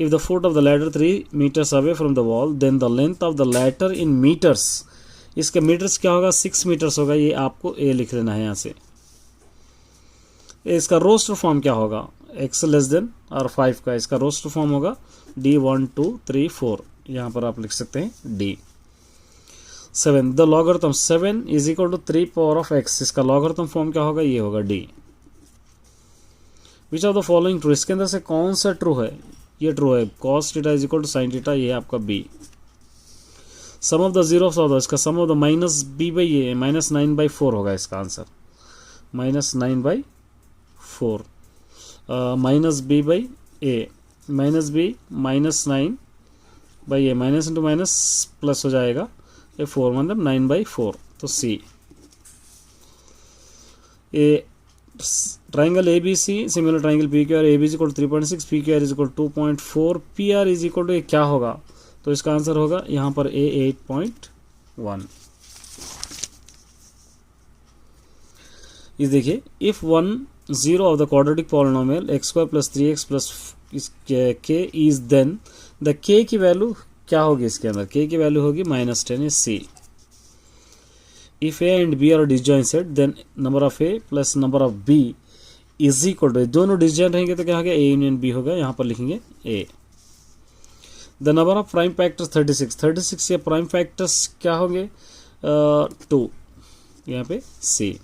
If the foot of the ladder 3 meters away from the wall, then the length of the ladder in meters, इसके मीटर्स क्या होगा, 6 मीटर्स होगा, ये आपको ए लिख लेना है यहाँ से। इसका रोस्टर फॉर्म क्या होगा, x लेस देन और 5 का इसका रोस्टर फॉर्म होगा d 1 2 3 4, यहाँ पर आप लिख सकते हैं d। 7 the logarithm 7 is equal to 3 power of x, इसका लॉगरिथम फॉर्म क्या होगा, ये होगा d। Which of the following true, इसके अंदर से कौन सा ट्रू है, ये ट्रू है, cos theta is equal to sin theta, ये आपका b। Sum of the zeros of the, इसका sum of the minus b by A -9/4 होगा, इसका answer -9/4, minus b by A, minus b -9 by A, minus into minus plus हो जाएगा, ये 4 मतलब 9/4, तो C. A triangle A B C similar triangle P Q R, A B is equal 3.6, P Q R is equal 2.4, P R is equal to ये क्या होगा, तो इसका आंसर होगा यहाँ पर ए 8.1। इस देखिए, if 1 0 of the quadratic polynomial x² plus 3x plus k is then the k की वैल्यू क्या होगी, इसके अंदर k की वैल्यू होगी -10 is c। if a and b are disjoint set then number of a plus number of b is equal to, दोनों disjoint रहेंगे तो क्या होगा, a यूनियन b होगा, यहाँ पर लिखेंगे a। the number of prime factors 36 के prime factors क्या होंगे, 2, यहाँ पे c।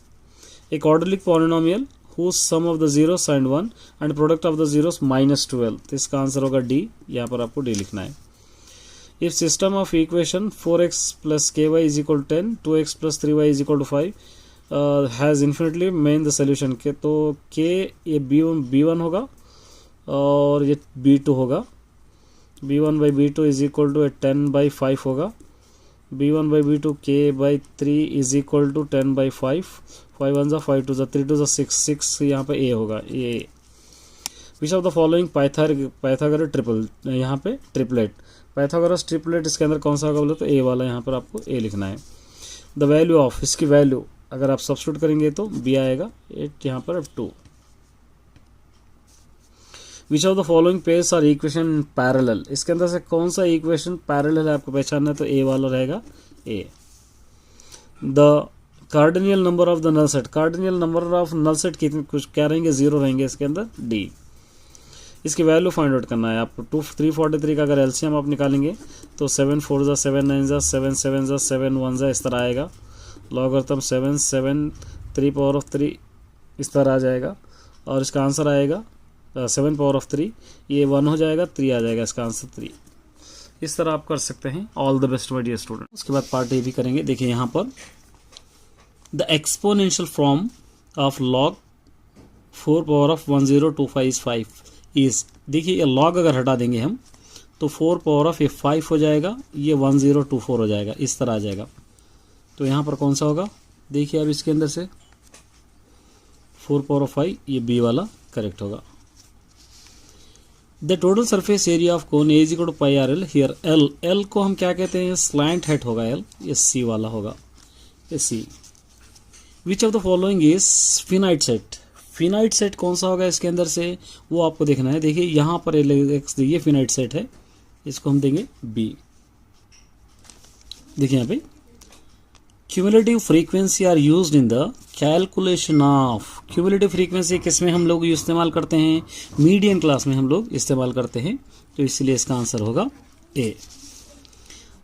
a quadratic polynomial whose sum of the zeros and 1 and product of the zeros -12, तो इसका आंसर होगा डी, यहाँ पर आपको डी लिखना है। If system of equation 4x plus ky is equal to 10, 2x plus 3y is equal to 5 has infinitely main the solution के, तो k ये b1 होगा और ये b2 होगा, b1 by b2 is equal to 10/5 होगा, b1 by b2 k/3 is equal to 10/5, 5 1 5 2 3 2 6 यहाँ पे a होगा, ये। विच of the following Pythagoras triple, यहाँ पे ट्रिपलेट, पाइथागोरस ट्रिपलेट इसके अंदर कौन सा होगा बोले तो a वाला, यहाँ पर आपको a लिखना है। द वैल्यू ऑफ, इसकी वैल्यू अगर आप सब्स्टिट्यूट करेंगे तो b आएगा, 8 यहाँ पर 2। Which of the following pairs are equation parallel, इसके अंदर से कौन सा इक्वेशन पैरेलल है आपको पहचानना है, तो ए वाला रहेगा A. The cardinal number of the null set, cardinal number of null set कितने, कुछ क्या रहेंगे, 0 रहेंगे इसके अंदर, डी। इसकी वैल्यू फाइंड आउट करना है आपको। 343 का अगर एलसीएम आप निकालेंगे तो 7 4 जा 7 9 जा 7 7 जा 7 1 जा इस तरह आएगा। लॉगरिथम 7 7 3 पावर ऑफ 3 इस तरह आ जाएगा और इसका आंसर आएगा 7 पावर ऑफ 3, ये 1 हो जाएगा, 3 आ जाएगा, इसका आंसर 3। इस तरह आप कर सकते हैं। All the best my dear student. उसके बाद पार्ट ए भी करेंगे। देखिए यहाँ पर the exponential form of log 4 power of 10255 is, देखिए ये लॉग अगर हटा देंगे हम तो 4 पावर ऑफ ये 5 हो जाएगा, ये 1024 हो जाएगा, इस तरह आ जाएगा। तो यहाँ पर कौन सा होगा, देखिए अब इसके अंदर से 4 पावर ऑफ 5, ये बी वाला करेक्ट होगा। The total surface area of cone A is equal to pi R L. Here L, L को हम क्या कहते हैं, स्लैंट हेड होगा एल, ये सी वाला होगा, ये C. Which of the following is finite set, finite set कौन सा होगा इसके अंदर से, वो आपको देखना है। देखिए यहाँ पर ये फिनाइट सेट है, इसको हम देंगे बी। देखिए यहाँ पे cumulative frequency are used in the calculation of, cumulative frequency किसमें हम लोग इस्तेमाल करते हैं, मीडियन क्लास में हम लोग इस्तेमाल करते हैं, तो इसलिए इसका आंसर होगा A.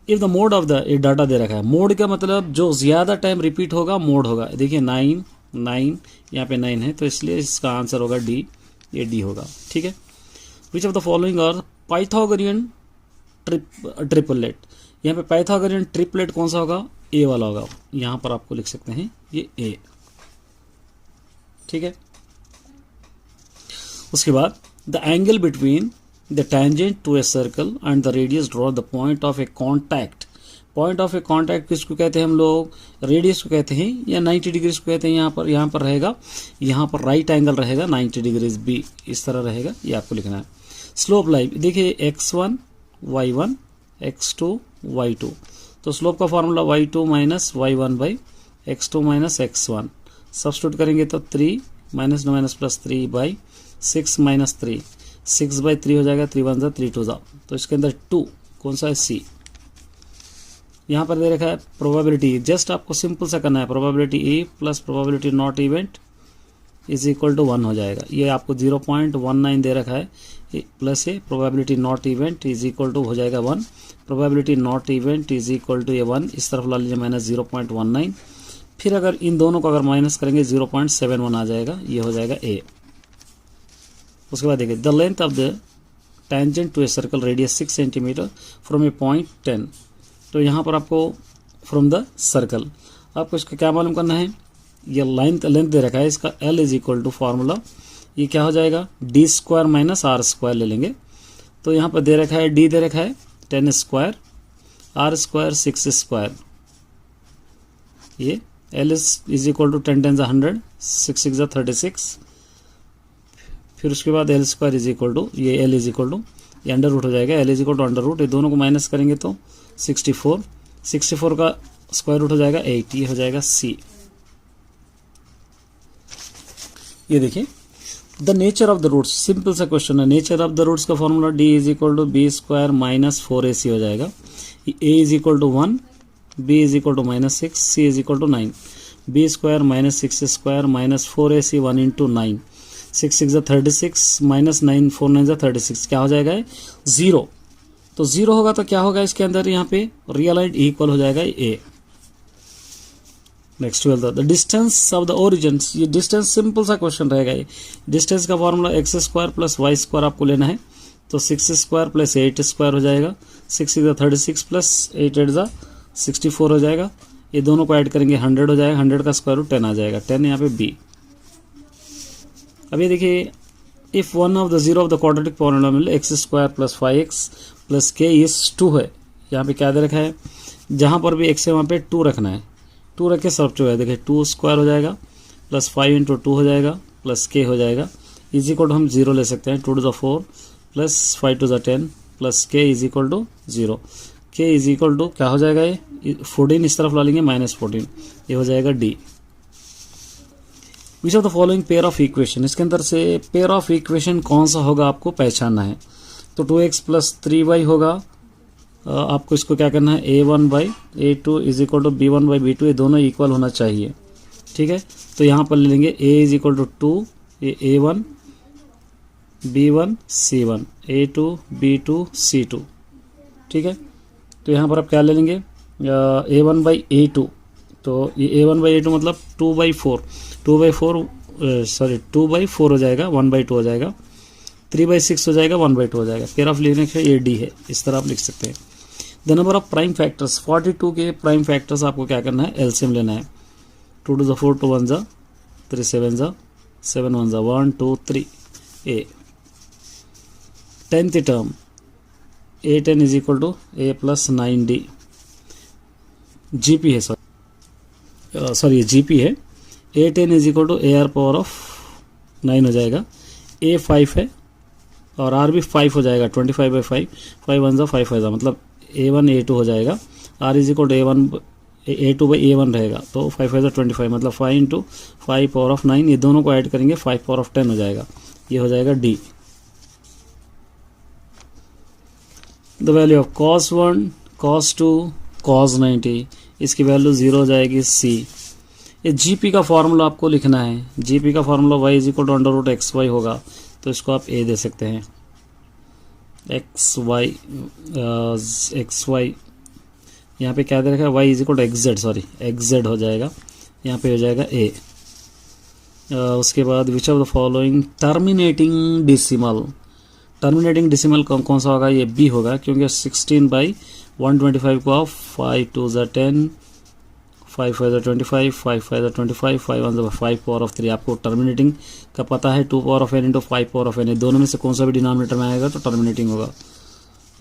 If the mode of the, ये डाटा दे रखा है, मोड का मतलब जो ज्यादा टाइम रिपीट होगा मोड होगा। देखिए 9 9 यहाँ पे 9 है, तो इसलिए इसका आंसर होगा डी, ये डी होगा, ठीक है। Which of the following are Pythagorean triplet, यहाँ पे पाइथागोरियन ट्रिपलेट कौन सा होगा, ए वाला होगा। यहाँ पर आपको लिख सकते हैं ये ए, ठीक है। उसके बाद the angle between the tangent to a circle and the radius draw the point of a contact, point of a contact किसको कहते हैं हम लोग, रेडियस को कहते हैं या 90 डिग्रीज को कहते हैं। यहाँ पर रहेगा, यहाँ पर राइट एंगल रहेगा 90 डिग्रीज, बी इस तरह रहेगा, ये आपको लिखना है। स्लोप लाइन, देखिए x1 y1 x2 y2, तो स्लोप का formula y2 minus y1 by x2 minus x1, substitute करेंगे तो 3 minus minus plus 3 by 6 minus 3, 6 by 3 हो जाएगा, 3 1 जा 3 2 जा, तो इसके अंदर 2 कौन सा है, सी। यहाँ पर दे रखा है प्रोबेबिलिटी, जस्ट आपको सिंपल सा करना है, probability A plus probability not event is equal to 1 हो जाएगा। ये आपको 0.19 दे रखा है, plus A probability not event is equal to हो जाएगा 1, probability not event is equal to ये 1, इस तरफ ला लीजिए माइनस 0.19, फिर अगर इन दोनों को अगर माइनस करेंगे 0.71 आ जाएगा, ये हो जाएगा ए। उसके बाद देखिए the length of the tangent to a circle radius 6 centimetre from a point 10, तो यहाँ पर आपको फ्रॉम द सर्कल आपको इसका क्या मालूम करना है, ये लेंथ दे रखा है इसका, L is equal to formula ये क्या हो जाएगा, D square minus R square ले लेंगे। तो यहाँ पर दे रखा है डी दे रखा है 10 स्क्वायर, आर स्क्वायर 6 स्क्वायर, ये L इज इक्वल टू 10 10 100, 6 6 36, फिर उसके बाद L square is equal to ये L इज इक्वल टू ये अंडर रूट हो जाएगा, L is equal to under root, ये दोनों को माइनस करेंगे तो 64, 64 का स्क्वायर रूट हो जाएगा 8, ये हो जाएगा सी। ये देखिए the nature of the roots, simple सा क्वेश्चन है, नेचर ऑफ द रूट्स का formula D is equal to B square minus 4ac हो जाएगा, A is equal to 1, B is equal to minus 6, C is equal to 9, B square minus 6 square minus 4ac 1 into 9, 6 6 36 minus 9 4 9 36, क्या हो जाएगा 0, तो 0 होगा तो क्या होगा इसके अंदर, यहाँ पे रियलाइट इक्वल हो जाएगा A. Next 12 the distance of the origin, ये डिस्टेंस सिंपल सा क्वेश्चन रहेगा। ये डिस्टेंस का formula x square plus Y square आपको लेना है, तो 6 स्क्वायर प्लस 8 स्क्वायर हो जाएगा, 6 इज 36 प्लस 8 8 जा 64 हो जाएगा, ये दोनों को ऐड करेंगे 100 हो जाएगा, 100 का स्क्वायर रूट 10 आ जाएगा, 10 यहाँ पे बी। अब ये देखिए if one of the zero of the quadratic polynomial x square plus 5x plus K is 2 है, यहाँ पे क्या दे रखा है, जहाँ पर भी x है वहाँ पे 2 रखना है, 2 रख के सब जो है देखिए 2 स्क्वायर हो जाएगा प्लस 5 इंटू 2 हो जाएगा प्लस के हो जाएगा, इज इक्वल टू हम 0 ले सकते हैं, 2 to the 4 plus 5 to the 10 plus K is equal to 0, K is equal to क्या हो जाएगा, ये 14 इस तरफ ला लेंगे माइनस 14, ये हो जाएगा D. Which of the following pair of equation, इसके अंदर से पेयर ऑफ इक्वेशन कौन सा होगा आपको पहचानना है। तो 2x प्लस 3y होगा आपको इसको क्या करना है, a1/a2 is equal to b1/b2, ये दोनों इक्वल होना चाहिए। ठीक है, तो यहाँ पर ले लेंगे a इज इक्वल टू 2, ये a1 b1 c1, a2 b2 c2। ठीक है, तो यहाँ पर आप क्या ले लेंगे, a1/a2, तो ये a1/a2 मतलब 2/4, 2/4 हो जाएगा, 1/2 हो जाएगा, 3/6 हो जाएगा, 1/2 हो जाएगा। पेयर ऑफ लिखने के ये डी है, इस तरह आप लिख सकते हैं। The number of prime factors, 42 के प्राइम फैक्टर्स आपको क्या करना है, एलसीएम लेना है। 2 to the 4 2 1 जा, 3 7 जा, 7 1 जा, 1 2 3 a। 10th term a10 is equal to a plus 9d, GP है, सॉरी ये जीपी है। a10 is equal to ar power of 9 हो जाएगा, a 5 है और r भी 5 हो जाएगा, 25/5, 5 1 जा 5 जा, मतलब a1 a2 हो जाएगा। r is equal to a2/a1 रहेगा, तो 5 5 25, मतलब 5 इंटू 5 पावर ऑफ 9, ये दोनों को ऐड करेंगे 5 पावर ऑफ 10 हो जाएगा, ये हो जाएगा d। The value of cos 1, cos 2, cos 90, इसकी वैल्यू 0 हो जाएगी c। ये जीपी का फॉर्मूला आपको लिखना है, जीपी का formula y is equal to √xy होगा, तो इसको आप a दे सकते हैं, xy यहाँ पे क्या दे रखा है, y is equal to xz, sorry xz हो जाएगा, यहाँ पे हो जाएगा a। उसके बाद which of the following terminating decimal, terminating decimal कौन सा होगा, ये b होगा, क्योंकि 16/125 को आप 5 2 जा 10, 5 5 जा 25, 5 5 जा 25, 5 1 जा 5 पावर ऑफ 3, आपको टर्मिनेटिंग का पता है, 2 power of n into 5 power of n, दोनों में से कौन सा भी डिनोमिनेटर में आएगा तो टर्मिनेटिंग होगा।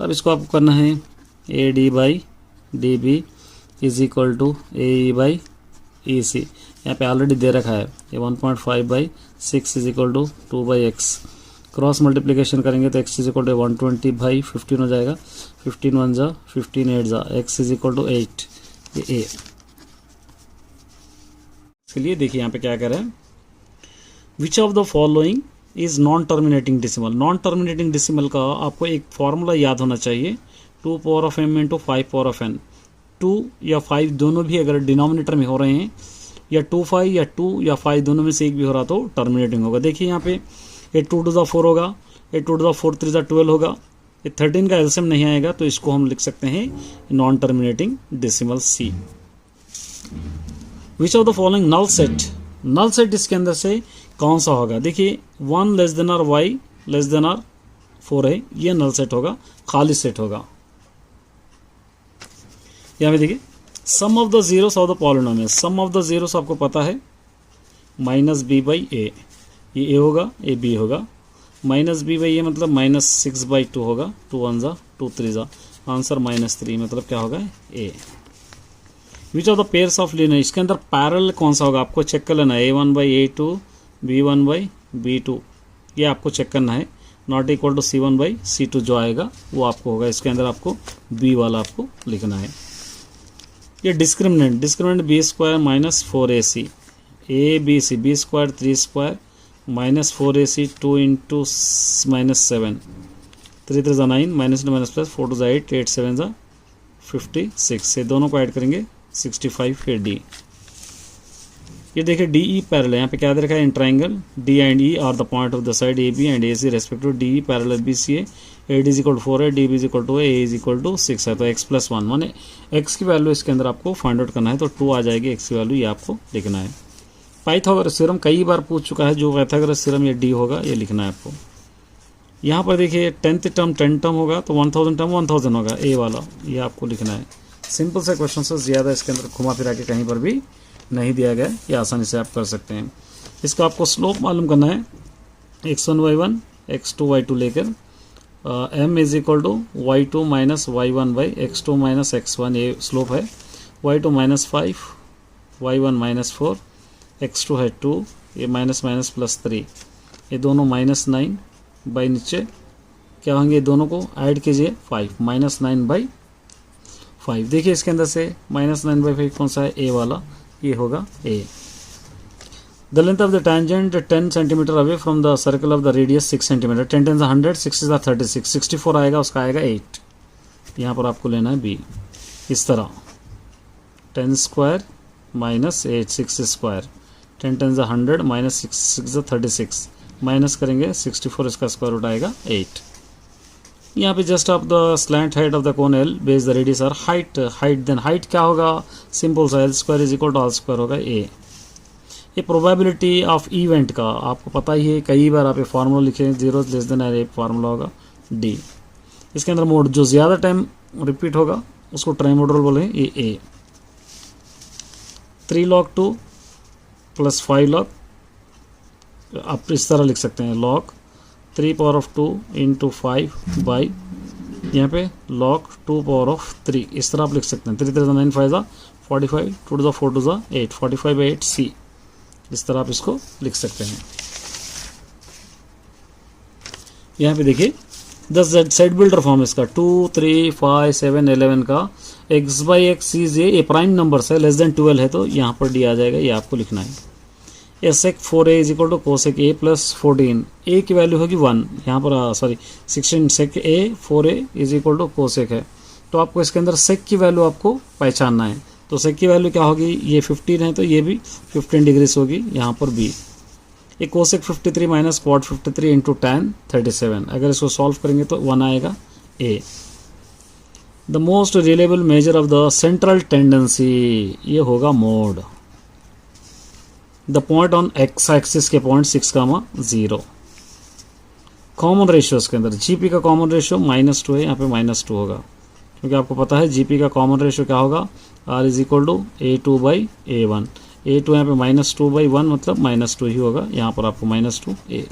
अब इसको आपको करना है AD/DB is equal to AE/EC, यहाँ पे ऑलरेडी दे रखा है, ये 1.5/6 is equal to 2/x, cross multiplication करेंगे तो x इज इक्वल टू 120/15 हो जाएगा, 15 1 जा 15 8 जा, x इज इक्वल टू 8, ये a। इसके लिए देखिए यहाँ पे क्या कह रहा है, which of the following is non terminating decimal. Non terminating decimal का आपको एक फॉर्मूला याद होना चाहिए, 2 power of m into 5 power of n। 2 या 5 दोनों भी अगर डिनोमिनेटर में हो रहे हैं, या 2 5 या 2 या 5 दोनों में से एक भी हो रहा तो टर्मिनेटिंग होगा। देखिए यहाँ पे ये 2 to the 4 होगा, ये 2 to the 4 3 जा 12 होगा, ये 13 का एलसीएम नहीं आएगा, तो इसको हम लिख सकते हैं non terminating decimal c। Which of the following null set, null set इसके अंदर से कौन सा होगा, देखिए 1 लेस देन और y लेस देन और 4 है, ये नल सेट होगा, खाली सेट होगा। यहाँ पे देखिए sum of the zeros of the polynomial, sum of the zeros आपको पता है -b/a, ये a होगा, ये b होगा, -b/a मतलब -6/2 होगा, 2 1 जा 2 3 जा, आंसर -3, मतलब क्या होगा a। Which of the pairs of linear, इसके अंदर पैरेलल कौन सा होगा आपको चेक कर लेना है, a1/a2, b1/b2, ये आपको चेक करना है, नॉट इक्वल टू c1/c2 जो आएगा वो आपको होगा, इसके अंदर आपको b वाला आपको लिखना है। ये discriminant, discriminant b² - 4ac, abc b² 3² -4ac 2 into -7, 3 3 जा 9, -2 -+, 4 2 जा 8, 8 7 जा 56, ये दोनों को ऐड करेंगे 65 के d। ये देखिए डी ई पैरेलल, यहाँ पे क्या दे रखा है, in triangle D and E are the point of the side A B and A C respective, D E parallel B C A, A D is equal to 4 है, D B is equal to A is equal to 6 है, तो x + 1 माने x की वैल्यू इसके अंदर आपको फाइंड आउट करना है, तो 2 आ जाएगी x की वैल्यू, ये आपको लिखना है। पाइथागोरस थ्योरम कई बार पूछ चुका है, जो पाइथागोरस थ्योरम ये डी होगा, ये लिखना है आपको। यहाँ पर देखिए 10th टर्म 10 टर्म होगा, तो 1000 टर्म 1000 होगा, ए वाला ये आपको लिखना है। सिंपल से क्वेश्चन से ज़्यादा इसके अंदर घुमा फिरा के कहीं पर भी नहीं दिया गया, ये आसानी से आप कर सकते हैं। इसका आपको स्लोप मालूम करना है, x1y1 x2y2 लेकर m is equal to y2 - y1/x2 - x1, ये स्लोप है, y2 -5 y1 -4 x2 है 2, ये -+3, ये दोनों -9 बाई नीचे क्या होंगे, दोनों को ऐड कीजिए 5, -9/5। देखिए इसके अंदर से -9/5 कौन सा है, ए वाला, ये होगा a। The length of the tangent 10 centimetre away from the circle of the radius 6 centimetre, 10 10 100, 6 is 36, 64 आएगा, उसका आएगा 8। यहाँ पर आपको लेना है बी। इस तरह 10 स्क्वायर माइनस 8 6 स्क्वायर 10 10 ज़ा 100 माइनस 6 6 ज़ा 36 माइनस करेंगे 64 इसका स्क्वायर रूट आएगा 8। यहाँ पे just of the slant height of the cone L base the radius R height then height क्या होगा सिंपल सा L square is equal to R square होगा ए। ये प्रोबेबिलिटी ऑफ इवेंट का आपको पता ही है, कई बार आप ये फार्मूला लिखे 0 less than R A formula होगा डी। इसके अंदर मोड जो ज़्यादा टाइम रिपीट होगा उसको ट्राइमोडल बोले ये ए। 3 log 2 प्लस 5 log आप इस तरह लिख सकते हैं log 3 power of 2 into 5 by यहाँ पे log 2 पावर ऑफ 3 इस तरह आप लिख सकते हैं। 3 3 9 5 45 2 4 2 8 45 बाई 8 सी इस तरह आप इसको लिख सकते हैं। यहाँ पे देखिए 10 सेट बिल्डर फॉर्म इसका 2 3 5 7 11 का x बाई एक्स सीज ये प्राइम नंबर्स है, लेस देन 12 है तो यहाँ पर डी आ जाएगा, ये आपको लिखना है। sec 4a is equal to cosec a plus 14 a की वैल्यू होगी 1 यहाँ पर sorry 16 sec a 4a is equal to cosec है, तो आपको इसके अंदर sec की वैल्यू आपको पहचानना है। तो sec की वैल्यू क्या होगी, ये 15 है तो ये भी 15 डिग्रीज होगी यहाँ पर b। ये cosec 53 minus quad 53 into tan 37 अगर इसको सॉल्व करेंगे तो 1 आएगा a। The most reliable measure of the central tendency ये होगा mode. The point on x axis के पॉइंट 6,0। कॉमन रेशियोज के अंदर जीपी का कॉमन रेशियो -2 है, यहाँ पे -2 होगा क्योंकि आपको पता है जीपी का कॉमन रेशियो क्या होगा r is equal to a2 by a1। a2 यहाँ पे -2 बाई 1 मतलब -2 ही होगा, यहाँ पर आपको -2 a।